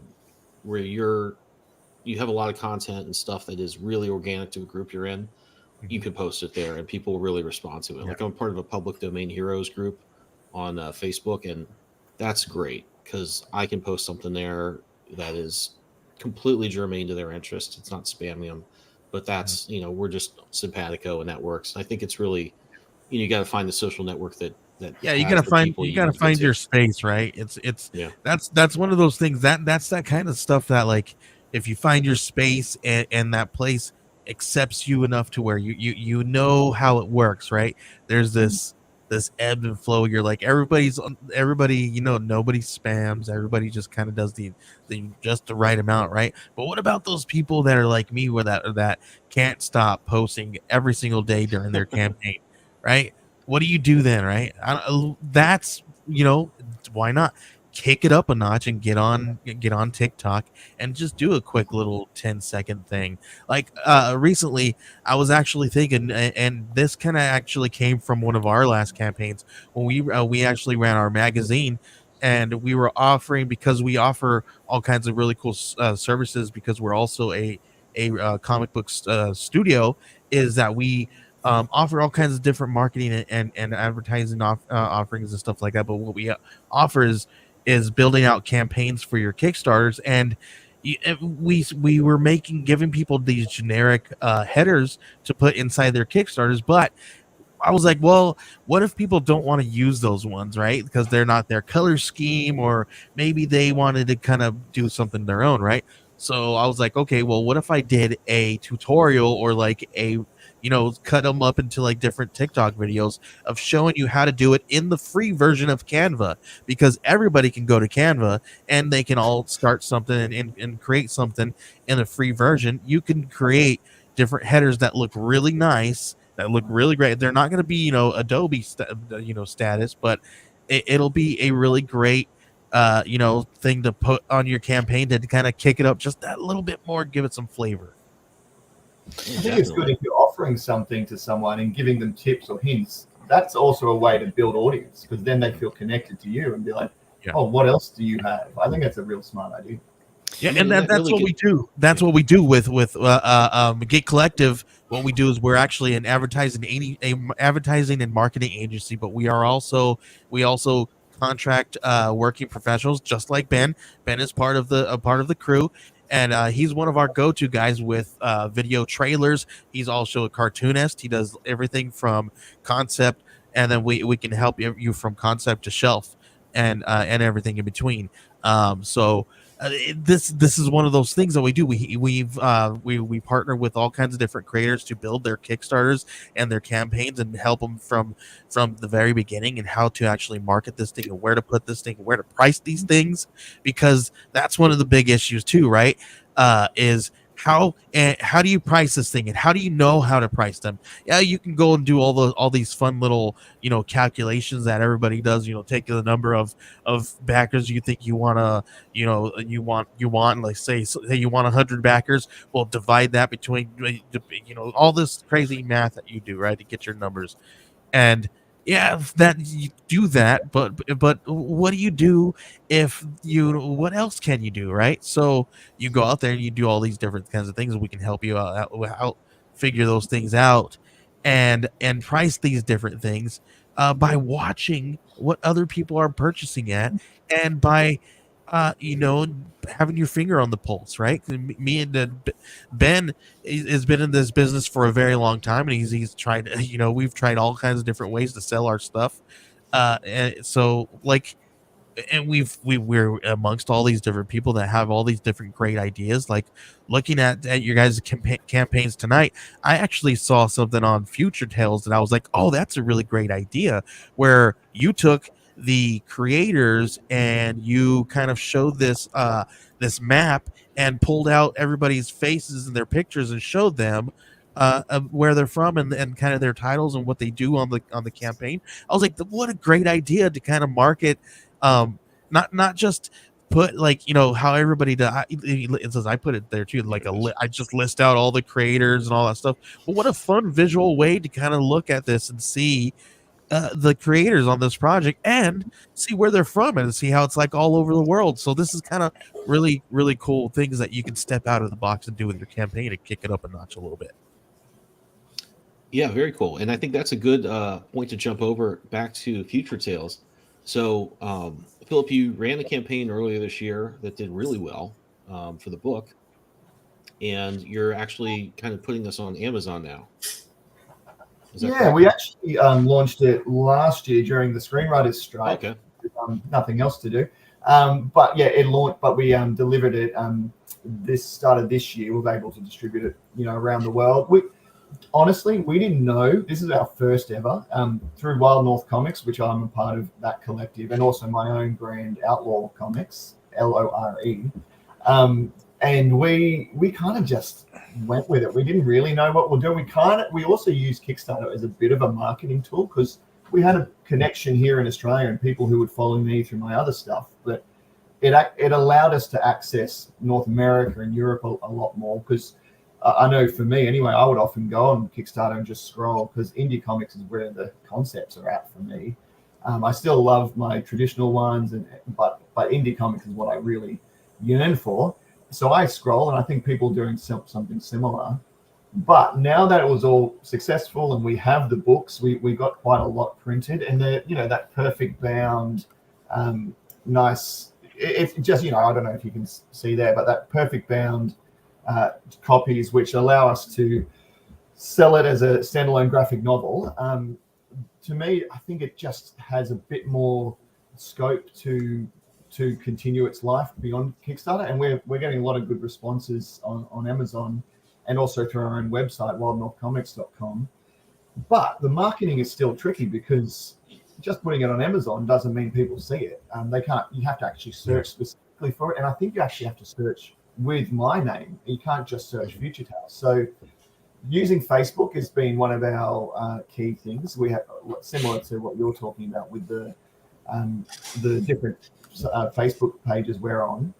a lot of content and stuff that is really organic to a group you're in, you can post it there and people will really respond to it. Like, I'm part of a public domain heroes group on Facebook, and that's great because I can post something there that is completely germane to their interest. It's not spamming them, but that's, we're just simpatico and that works. And I think it's really, you got to find the social network that you gotta find your space, right? That's one of those things that's that kind of stuff that, like, if you find your space and that place accepts you enough to where you know how it works, right? There's this ebb and flow. You're like, everybody, nobody spams. Everybody just kind of does the just the right amount, right? But what about those people that are like me, where that can't stop posting every single day during their campaign, right? What do you do then, right? That's, why not? kick it up a notch and get on TikTok and just do a quick little 10-second thing. Like recently I was actually thinking, and this kind of actually came from one of our last campaigns when we actually ran our magazine, and we were offering, because we offer all kinds of really cool services, because we're also a comic book studio, is that we offer all kinds of different marketing and advertising offerings and stuff like that. But what we offer is building out campaigns for your Kickstarters, and we were giving people these generic headers to put inside their Kickstarters, but I was like, well, what if people don't want to use those ones, right? Because they're not their color scheme, or maybe they wanted to kind of do something their own, right? So I was like, okay, well, what if I did a tutorial, or like cut them up into like different TikTok videos of showing you how to do it in the free version of Canva, because everybody can go to Canva and they can all start something and create something in the free version. You can create different headers that look really nice, that look really great. They're not going to be, Adobe, status, but it'll be a really great, thing to put on your campaign to kind of kick it up just that little bit more, give it some flavor. I think it's good if you're offering something to someone and giving them tips or hints. That's also a way to build audience, because then they feel connected to you and be like, oh, what else do you have? I think that's a real smart idea. Yeah, and that's really what we do. That's what we do with Geek Collective. What we do is we're actually an advertising and marketing agency, but we also contract working professionals, just like Ben. Ben is part of the crew, and he's one of our go-to guys with video trailers. He's also a cartoonist. He does everything from concept, and then we can help you from concept to shelf, and everything in between. This is one of those things that we do. We partner with all kinds of different creators to build their Kickstarters and their campaigns, and help them from the very beginning, and how to actually market this thing, and where to put this thing, where to price these things, because that's one of the big issues too, right? Is how do you price this thing, and how do you know how to price them? Yeah, you can go and do all these fun little calculations that everybody does. Take the number of backers you think you want to you want, like, say you want 100 backers. Well, divide that between all this crazy math that you do, right, to get your numbers. And yeah, that you do that, but what do you do what else can you do, right? So you go out there and you do all these different kinds of things, and we can help you out figure those things out, and price these different things by watching what other people are purchasing at, and by having your finger on the pulse, right? Me and Ben has been in this business for a very long time, and he's tried, we've tried all kinds of different ways to sell our stuff, and so, like, and we're amongst all these different people that have all these different great ideas. Like, looking at your guys' campaigns tonight, I actually saw something on Future Tales that I was like, oh, that's a really great idea, where you took the creators and you kind of showed this map, and pulled out everybody's faces and their pictures, and showed them of where they're from, and kind of their titles and what they do on the campaign. I was like, what a great idea to kind of market, not just put, like, how everybody does. It says I put it there too, like I just list out all the creators and all that stuff. But what a fun visual way to kind of look at this and see the creators on this project, and see where they're from, and see how it's like all over the world. So this is kind of really, really cool things that you can step out of the box and do with your campaign to kick it up a notch a little bit. Yeah, very cool. And I think that's a good point to jump over back to Future Tales. So, Philip, you ran a campaign earlier this year that did really well for the book, and you're actually kind of putting this on Amazon now. Yeah, correct? we actually launched it last year during the screenwriters strike. Okay. Nothing else to do. But yeah, it launched, but we delivered it this started this year. We were able to distribute it, around the world. Honestly, we didn't know. This is our first ever through Wild North Comics, which I'm a part of that collective, and also my own brand, Outlaw Comics, LORE. And we kind of just went with it. We didn't really know what we'll do. We also use Kickstarter as a bit of a marketing tool, because we had a connection here in Australia and people who would follow me through my other stuff, but it allowed us to access North America and Europe a lot more, because I know for me anyway, I would often go on Kickstarter and just scroll, because indie comics is where the concepts are at for me. I still love my traditional ones, but indie comics is what I really yearn for. So I scroll, and I think people doing something similar. But now that it was all successful and we have the books, we got quite a lot printed, and they're, that perfect bound, nice. It's just, I don't know if you can see there, but that perfect bound copies, which allow us to sell it as a standalone graphic novel. To me, I think it just has a bit more scope to continue its life beyond Kickstarter, and we're getting a lot of good responses on Amazon and also through our own website, wildnorthcomics.com. But the marketing is still tricky, because just putting it on Amazon doesn't mean people see it. They can't. You have to actually search specifically for it, and I think you actually have to search with my name. You can't just search Future Tales. So using Facebook has been one of our key things. We have, similar to what you're talking about with the different Facebook pages we're on,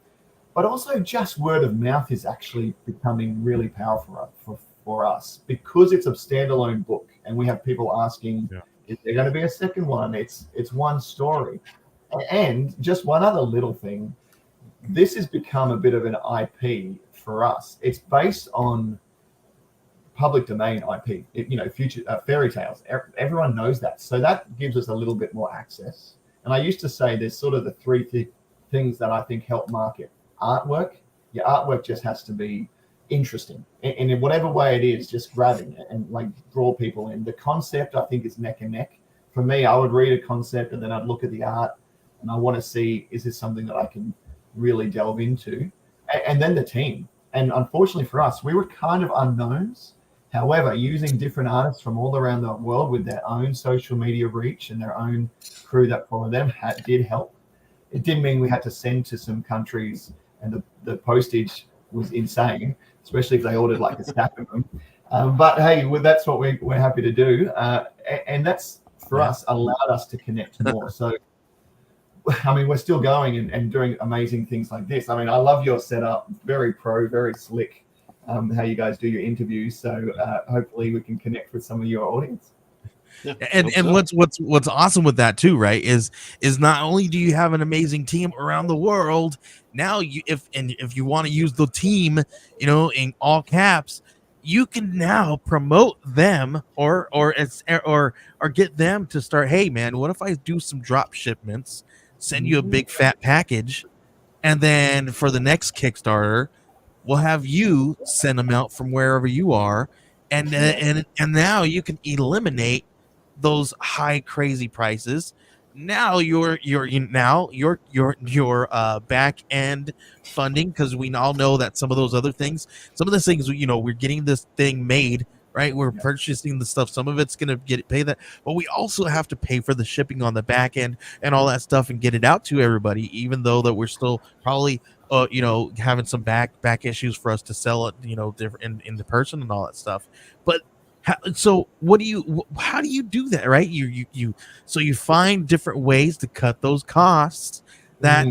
but also just word of mouth is actually becoming really powerful for us, because it's a standalone book, and we have people asking, is there going to be a second one? It's one story. And just one other little thing, this has become a bit of an IP for us. It's based on public domain IP, future fairy tales. Everyone knows that. So that gives us a little bit more access. And I used to say there's sort of the three things that I think help market. Artwork. Your artwork just has to be interesting. And in whatever way it is, just grabbing it and like draw people in. The concept, I think, is neck and neck. For me, I would read a concept and then I'd look at the art and I want to see, is this something that I can really delve into? And then the team. And unfortunately for us, we were kind of unknowns. However, using different artists from all around the world with their own social media reach and their own crew that follow them did help. It did mean we had to send to some countries, and the postage was insane, especially if they ordered like a stack of them. But hey, that's what we're happy to do. And that's, for us, allowed us to connect more. So, I mean, we're still going and doing amazing things like this. I mean, I love your setup, very pro, very slick, how you guys do your interviews. So hopefully we can connect with some of your audience. Yeah, and what's awesome with that too, right, is not only do you have an amazing team around the world, now if you want to use the team, in all caps, you can now promote them or get them to start, hey man, what if I do some drop shipments, send you a big fat package, and then for the next Kickstarter we'll have you send them out from wherever you are, and now you can eliminate those high crazy prices. Now your back end funding, because we all know that some of the things we're getting this thing made, right? We're purchasing the stuff. Some of it's gonna pay that, but we also have to pay for the shipping on the back end and all that stuff and get it out to everybody. Even though that we're still probably having some back issues for us to sell it, different in the person and all that stuff. But so how do you do that, right? You find different ways to cut those costs that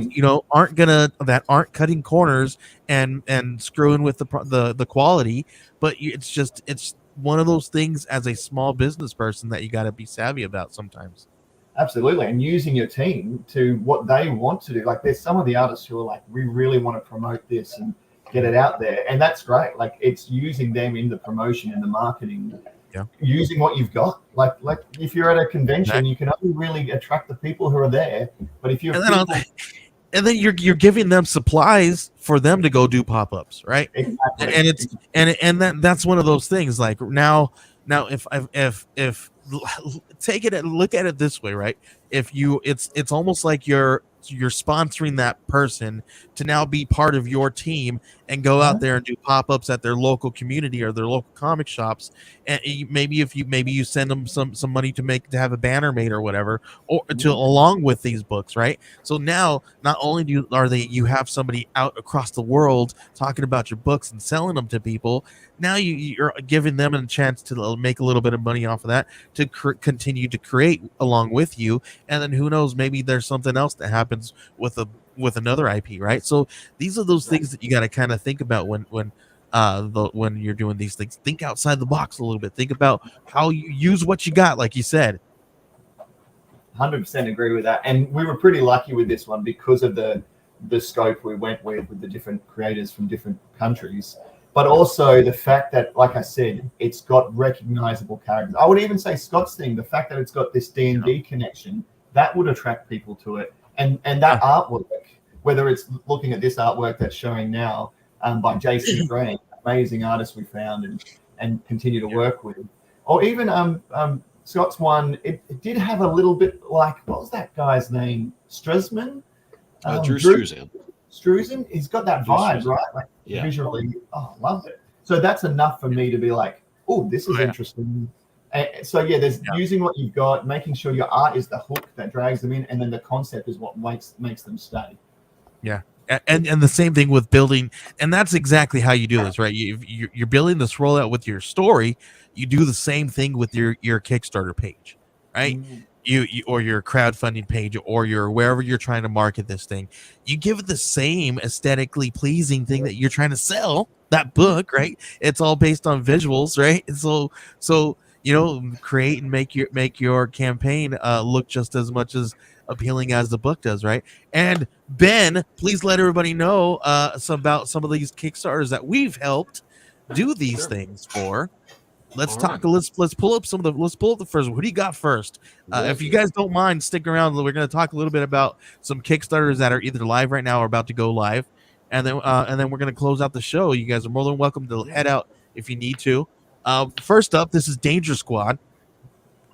aren't cutting corners and screwing with the quality, but it's one of those things as a small business person that you got to be savvy about sometimes. Absolutely. And using your team to what they want to do. Like, there's some of the artists who are like, we really want to promote this and get it out there, and that's great. Like, it's using them in the promotion and the marketing, using what you've got. Like if you're at a convention, you can only really attract the people who are there. But if you're and then you're giving them supplies for them to go do pop-ups, right? Exactly. And that's one of those things. Like now if take it and look at it this way, right? It's almost like you're sponsoring that person to now be part of your team and go out there and do pop-ups at their local community or their local comic shops. And maybe you send them some money to have a banner made or whatever, or to along with these books, right? So now not only you have somebody out across the world talking about your books and selling them to people, now you're giving them a chance to make a little bit of money off of that, to continue to create along with you. And then who knows, maybe there's something else that happens with another IP, right? So these are those things that you got to kind of think about when you're doing these things. Think outside the box a little bit. Think about how you use what you got, like you said. 100% agree with that. And we were pretty lucky with this one because of the scope we went with the different creators from different countries, but also the fact that, like I said, it's got recognizable characters. I would even say Scott's thing, the fact that it's got this D&D connection, that would attract people to it. And that artwork, whether it's looking at this artwork that's showing now by Jason Green, amazing artist we found and continue to work with, or even Scott's one, it did have a little bit like, what was that guy's name? Stresemann? Drew Struzan. Struzan? He's got that vibe, right? Like visually, I loved it. So that's enough for me to be like, oh, this is interesting. So there's using what you've got, making sure your art is the hook that drags them in, and then the concept is what makes them stay. Yeah. And the same thing with building, and that's exactly how you do this, right? You're building this rollout with your story. You do the same thing with your Kickstarter page, right? You or your crowdfunding page, or your wherever you're trying to market this thing. You give it the same aesthetically pleasing thing that you're trying to sell. That book, right? It's all based on visuals, right? And so create and make your campaign look just as much as appealing as the book does, right? And Ben, please let everybody know about some of these Kickstarters that we've helped do these things for. Let's talk. Let's pull up the first one. Who do you got first? If you guys don't mind, stick around. We're going to talk a little bit about some Kickstarters that are either live right now or about to go live, and then we're going to close out the show. You guys are more than welcome to head out if you need to. First up, this is Danger Squad.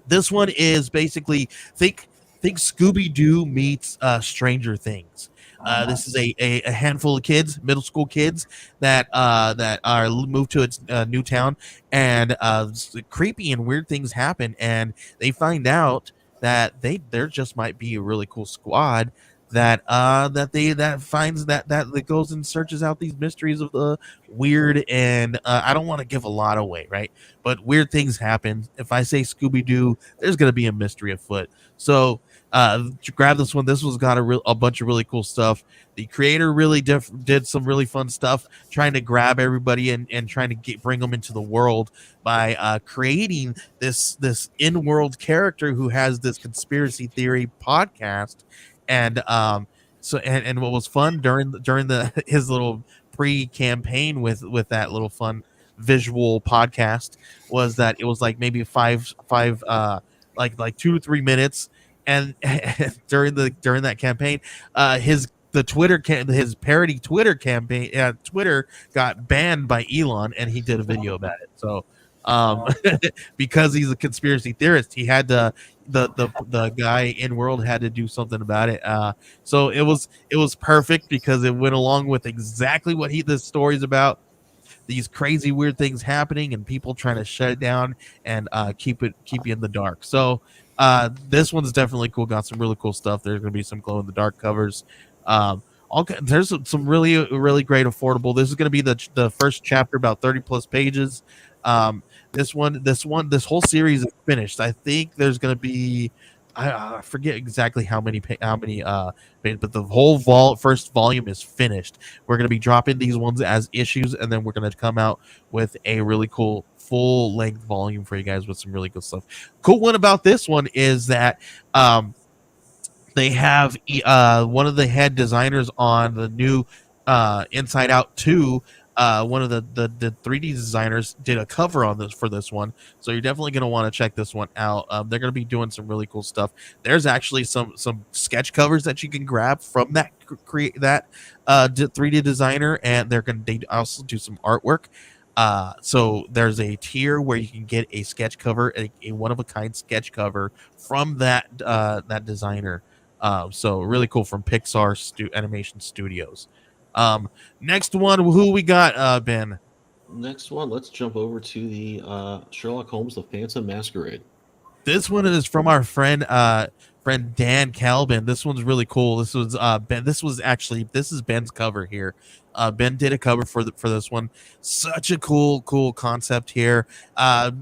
This one is basically think Scooby-Doo meets Stranger Things. This is a handful of kids, middle school kids that are moved to its new town, and creepy and weird things happen, and they find out that there just might be a really cool squad that goes and searches out these mysteries of the weird, and I don't want to give a lot away, right? But weird things happen. If I say Scooby-Doo, there's going to be a mystery afoot. So grab this one. This one's got a bunch of really cool stuff. The creator really did some really fun stuff, trying to grab everybody and trying to bring them into the world by creating this in-world character who has this conspiracy theory podcast. And and what was fun during his little pre-campaign with that little fun visual podcast was that it was like maybe five like 2 to 3 minutes, and during that campaign, his parody Twitter campaign, Twitter got banned by Elon, and he did a video about it. So because he's a conspiracy theorist, he had to the guy in world had to do something about it. So it was perfect because it went along with exactly what the story's about. These crazy weird things happening and people trying to shut it down and keep you in the dark. So this one's definitely cool. Got some really cool stuff. There's going to be some glow in the dark covers. There's some really, really great affordable. This is going to be the first chapter, about 30 plus pages. This whole series is finished. I think there's going to be, I forget exactly how many, but the whole first volume is finished. We're going to be dropping these ones as issues, and then we're going to come out with a really cool full length volume for you guys with some really good stuff. Cool one about this one is that they have one of the head designers on the new Inside Out 2. One of the 3D designers did a cover on this for this one, so you're definitely going to want to check this one out. They're going to be doing some really cool stuff. There's actually some sketch covers that you can grab from that 3D designer, and they also do some artwork. So there's a tier where you can get a sketch cover, a one of a kind sketch cover from that designer. So really cool, from Pixar Animation Studios. Next one, who we got, Ben? Next one, let's jump over to the Sherlock Holmes: The Phantom Masquerade. This one is from our friend friend Dan Calvin. This one's really cool. This was Ben. This is Ben's cover here. Ben did a cover for this one. Such a cool concept here.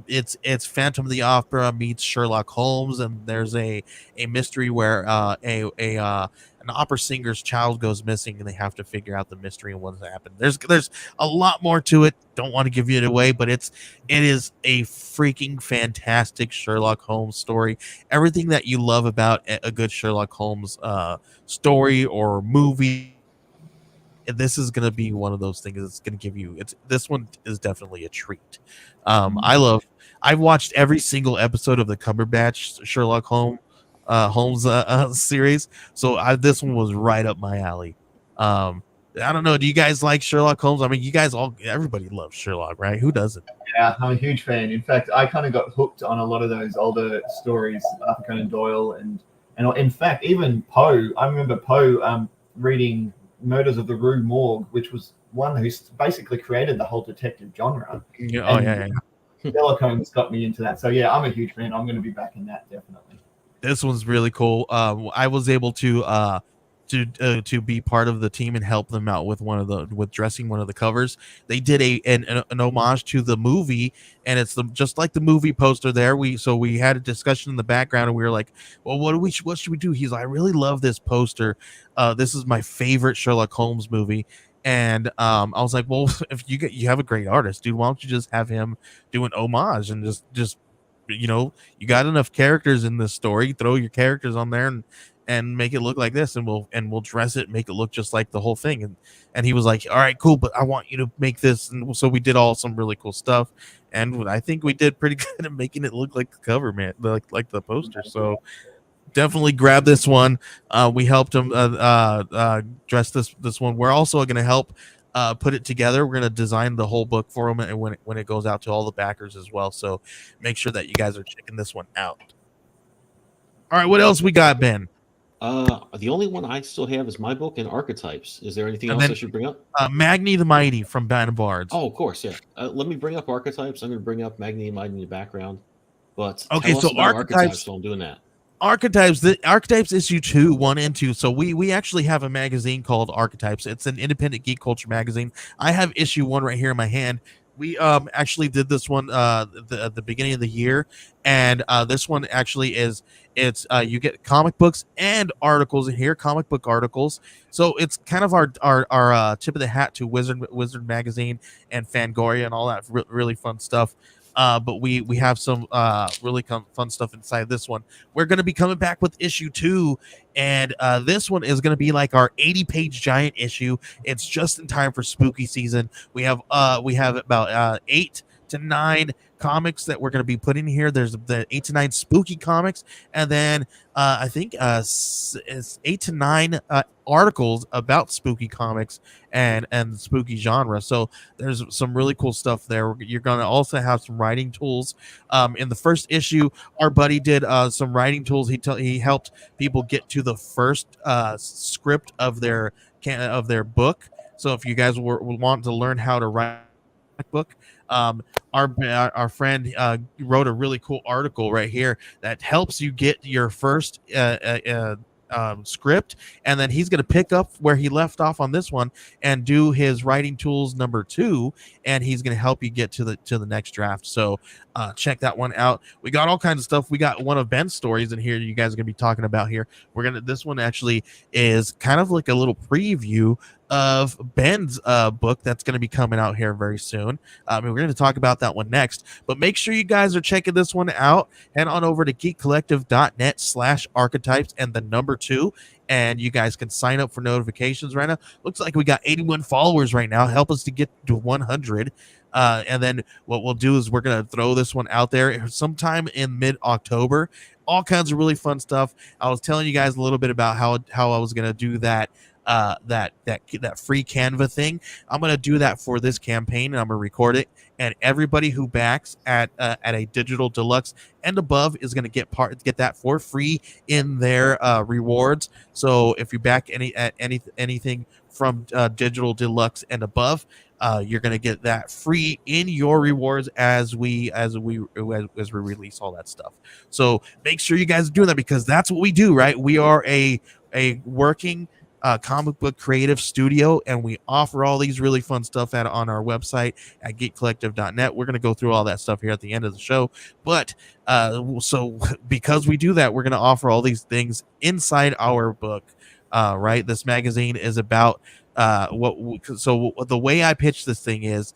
It's Phantom of the Opera meets Sherlock Holmes, and there's a mystery where an opera singer's child goes missing, and they have to figure out the mystery and what's happened. There's a lot more to it. Don't want to give it away, but it is a freaking fantastic Sherlock Holmes story. Everything that you love about a good Sherlock Holmes story or movie, this is going to be one of those things that's going to give you this one is definitely a treat. I've watched every single episode of the Cumberbatch Sherlock Holmes series, so this one was right up my alley. I don't know, do you guys like Sherlock Holmes? I mean, everybody loves Sherlock, right? Who doesn't? Yeah, I'm a huge fan. In fact, I kind of got hooked on a lot of those older stories, Arthur Conan Doyle, and in fact, even Poe. I remember Poe reading Murders of the Rue Morgue, which was one who basically created the whole detective genre. Yeah. Sherlock Holmes got me into that. So yeah, I'm a huge fan. I'm going to be back in that definitely. This one's really cool. I was able to be part of the team and help them out with dressing one of the covers. They did an homage to the movie, and it's just like the movie poster there. We had a discussion in the background, and we were like, well, what should we do? He's like, I really love this poster. This is my favorite Sherlock Holmes movie. And I was like, well, if you have a great artist, dude, why don't you just have him do an homage and just you got enough characters in this story, throw your characters on there and make it look like this, and we'll dress it, make it look just like the whole thing. And he was like, all right, cool, but I want you to make this. And so we did some really cool stuff, and I think we did pretty good at making it look like the cover, man, like the poster. So definitely grab this one. We helped him dress this one. We're also going to help put it together. We're going to design the whole book for him, and when it goes out to all the backers as well. So make sure that you guys are checking this one out. All right, what else we got, Ben? The only one I still have is my book and Archetypes. Is there anything else I should bring up? Magni the Mighty from Band of Bards. Oh, of course, yeah. Let me bring up Archetypes. I'm going to bring up Magni the Mighty in the background. But okay, so Archetypes. So I'm doing that. Archetypes issue 2, 1 and 2. So we actually have a magazine called Archetypes. It's an independent geek culture magazine. I have issue 1 right here in my hand. We actually did this one at the beginning of the year, and this one actually you get comic books and articles in here, comic book articles. So it's kind of our tip of the hat to Wizard magazine and Fangoria and all that really fun stuff. But we have some really fun stuff inside this one. We're going to be coming back with issue 2, and this one is going to be like our 80-page giant issue. It's just in time for spooky season. We have about 8 to 9 comics that we're going to be putting here. There's the 8 to 9 spooky comics, and then I think it's 8 to 9 articles about spooky comics and the spooky genre. So there's some really cool stuff there. You're going to also have some writing tools. In the first issue, our buddy did some writing tools. He helped people get to the first script of their book. So if you guys want to learn how to write a book, our friend wrote a really cool article right here that helps you get your first script, and then he's going to pick up where he left off on this one and do his writing tools number 2, and he's going to help you get to the next draft. So check that one out. We got all kinds of stuff. We got one of Ben's stories in here you guys are going to be talking about here. This one actually is kind of like a little preview of Ben's book that's going to be coming out here very soon. We're going to talk about that one next, but make sure you guys are checking this one out. Head on over to geekcollective.net/archetypes and the number 2, and you guys can sign up for notifications right now. Looks like we got 81 followers right now. Help us to get to 100. And then what we'll do is we're going to throw this one out there sometime in mid-October. All kinds of really fun stuff. I was telling you guys a little bit about how I was going to do that that free Canva thing. I'm gonna do that for this campaign, and I'm gonna record it. And everybody who backs at a digital deluxe and above is gonna get that for free in their rewards. So if you back anything from digital deluxe and above, you're gonna get that free in your rewards as we release all that stuff. So make sure you guys are doing that, because that's what we do, right? We are a working comic book creative studio, and we offer all these really fun stuff on our website at geekcollective.net. We're going to go through all that stuff here at the end of the show, but so because we do that, we're going to offer all these things inside our book. Right, this magazine is about so the way I pitch this thing is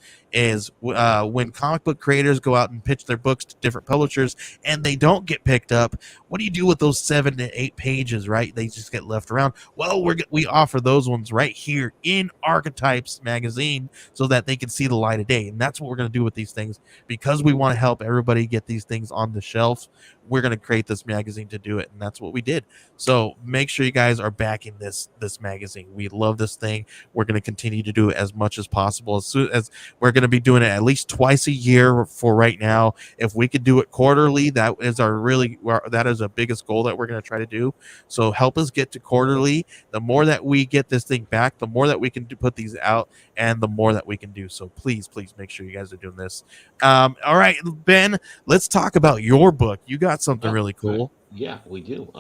when comic book creators go out and pitch their books to different publishers and they don't get picked up, what do you do with those 7 to 8 pages, right? They just get left around. Well, we offer those ones right here in Archetypes magazine so that they can see the light of day. And that's what we're going to do with these things, because we want to help everybody get these things on the shelves. We're going to create this magazine to do it, and that's what we did. So make sure you guys are backing this magazine. We love this thing. We're going to continue to do it as much as possible. As soon as we're going to be doing it at least twice a year for right now. If we could do it quarterly, that is the biggest goal that we're going to try to do. So help us get to quarterly. The more that we get this thing back, the more that we can put these out, and the more that we can do. So please make sure you guys are doing this. All right, Ben, let's talk about your book. You got something really cool. Yeah, we do.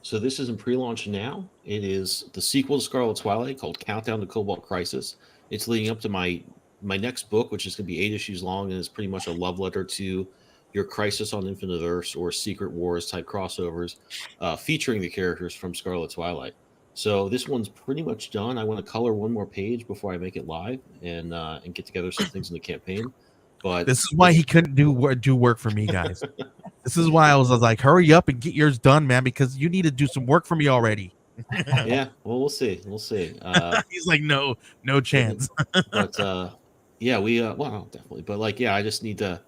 So this is in pre-launch now. It is the sequel to Scarlet Twilight called Countdown to Cobalt Crisis. It's leading up to my next book, which is going to be 8 issues long, and is pretty much a love letter to your Crisis on Infinite Earths or Secret Wars type crossovers, featuring the characters from Scarlet Twilight. So this one's pretty much done. I want to color one more page before I make it live and get together some things in the campaign. But this is why he couldn't do work for me, guys. This is why I was like, hurry up and get yours done, man, because you need to do some work for me already. Yeah, well, we'll see. He's like, no chance. But yeah, we well, definitely. But like, yeah, I just need to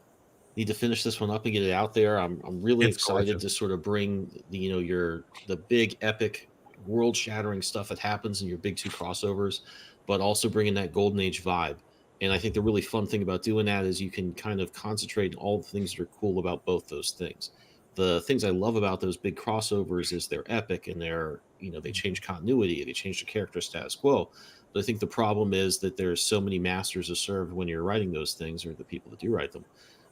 finish this one up and get it out there. I'm really excited to sort of bring the big epic world shattering stuff that happens in your big 2 crossovers, but also bringing that golden age vibe. And I think the really fun thing about doing that is you can kind of concentrate on all the things that are cool about both those things. The things I love about those big crossovers is they're epic and they're, they change continuity, they change the character status quo. But I think the problem is that there's so many masters to serve when you're writing those things, or the people that do write them,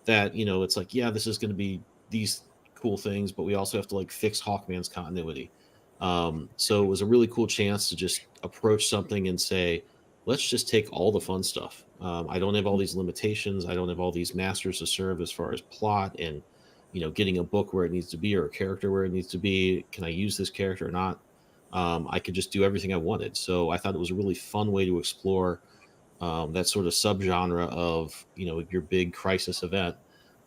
that, it's like, yeah, this is going to be these cool things, but we also have to like fix Hawkman's continuity. So it was a really cool chance to just approach something and say, let's just take all the fun stuff. I don't have all these limitations. I don't have all these masters to serve as far as plot and, getting a book where it needs to be or a character where it needs to be. Can I use this character or not? I could just do everything I wanted. So I thought it was a really fun way to explore that sort of subgenre of, your big crisis event.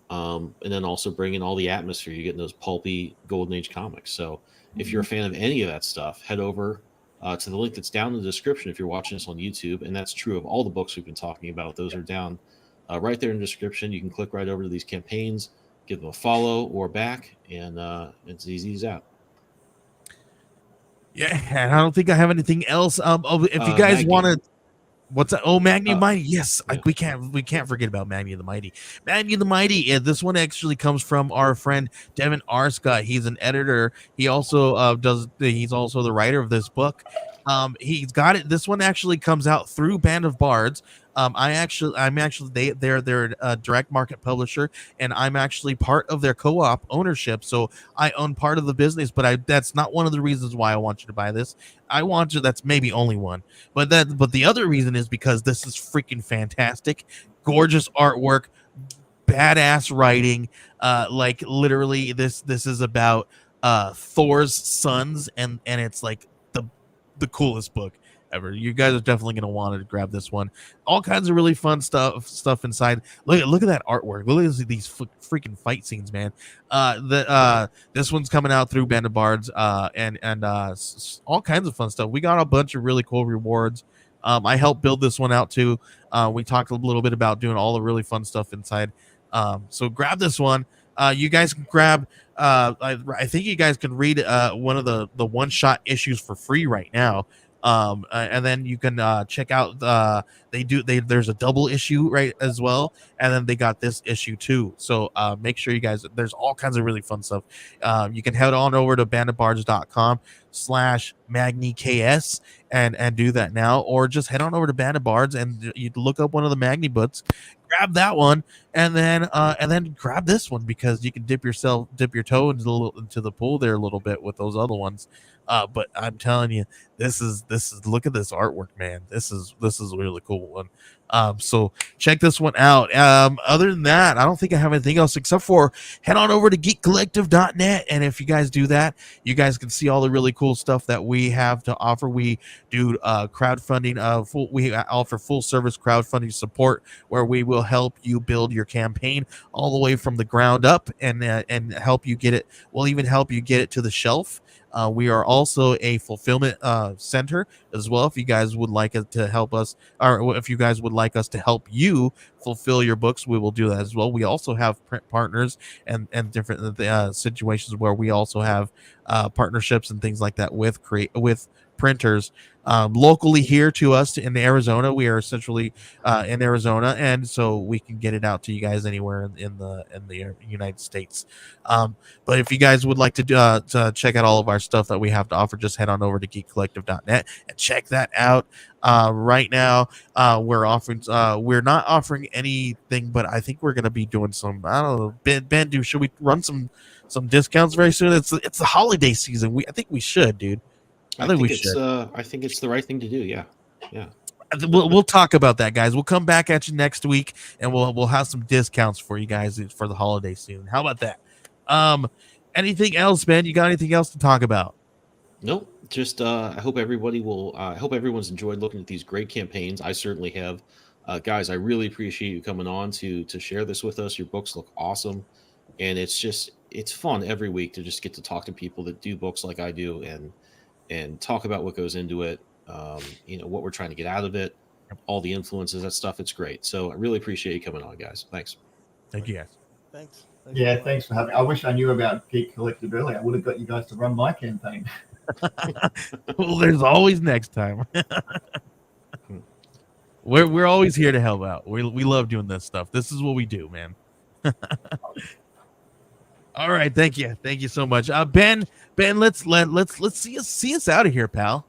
And then also bring in all the atmosphere you get in those pulpy Golden Age comics. So if you're a fan of any of that stuff, head over to the link that's down in the description if you're watching this on YouTube. And that's true of all the books we've been talking about. Those are down right there in the description. You can click right over to these campaigns, give them a follow or back, and it's easy as that. Yeah, and I don't think I have anything else. If you guys want to, what's that? Oh, Magni the Mighty. Yes, yeah. we can't forget about Magni the Mighty. Magni the Mighty. This one actually comes from our friend Devin R. Scott. He's an editor. He also he's also the writer of this book. He's got it. This one actually comes out through Band of Bards. They're a direct market publisher, and I'm actually part of their co-op ownership. So I own part of the business, but that's not one of the reasons why I want you to buy this. That's maybe only one, but the other reason is because this is freaking fantastic, gorgeous artwork, badass writing. Like literally, this is about Thor's sons, and it's like the coolest book ever. You guys are definitely going to want to grab this one. All kinds of really fun stuff inside. Look at that artwork. Look at these freaking fight scenes, man. This one's coming out through Band of Bards, and all kinds of fun stuff. We got a bunch of really cool rewards. I helped build this one out too. We talked a little bit about doing all the really fun stuff inside. So grab this one. You guys can grab. I think you guys can read one of the one-shot issues for free right now. And then you can check out there's a double issue right as well, and then they got this issue too. So make sure you guys, there's all kinds of really fun stuff. You can head on over to banditbards.com/magniks and do that now, or just head on over to Bandit Bards and you look up one of the Magni books, grab that one, and then grab this one, because you can dip your toe into the pool there a little bit with those other ones. But I'm telling you, this is look at this artwork, man. This is a really cool one. So check this one out. Other than that, I don't think I have anything else except for head on over to geekcollective.net, and if you guys do that, you guys can see all the really cool stuff that we have to offer. We do crowdfunding. We offer full service crowdfunding support, where we will help you build your campaign all the way from the ground up, and help you get it. We'll even help you get it to the shelf. We are also a fulfillment center as well. If you guys would like it to help us, or if you guys would like us to help you fulfill your books, we will do that as well. We also have print partners and different situations where we also have partnerships and things like that with printers locally here to us in Arizona. We are centrally in Arizona, and so we can get it out to you guys anywhere in the United States. But if you guys would like to check out all of our stuff that we have to offer, just head on over to geekcollective.net and check that out. Right now, we're not offering anything, but I think we're going to be doing some, I don't know, Ben, should we run some discounts very soon? It's the holiday season. I think we should, dude. I think we should. I think it's the right thing to do. Yeah. We'll talk about that, guys. We'll come back at you next week, and we'll have some discounts for you guys for the holiday season. How about that? Anything else, Ben? You got anything else to talk about? Nope. Just I hope everybody will. I hope everyone's enjoyed looking at these great campaigns. I certainly have. Guys, I really appreciate you coming on to share this with us. Your books look awesome, and it's fun every week to just get to talk to people that do books like I do, and talk about what goes into it. What we're trying to get out of it, all the influences, that stuff. It's great. So I really appreciate you coming on, guys. Thanks. Thank you, guys. Thanks. Yeah, thanks for having me. I wish I knew about Geek Collective earlier. I would have got you guys to run my campaign. Well, there's always next time. We're always here to help out. We love doing this stuff. This is what we do, man. All right, thank you so much, Ben. Let's see us out of here, pal.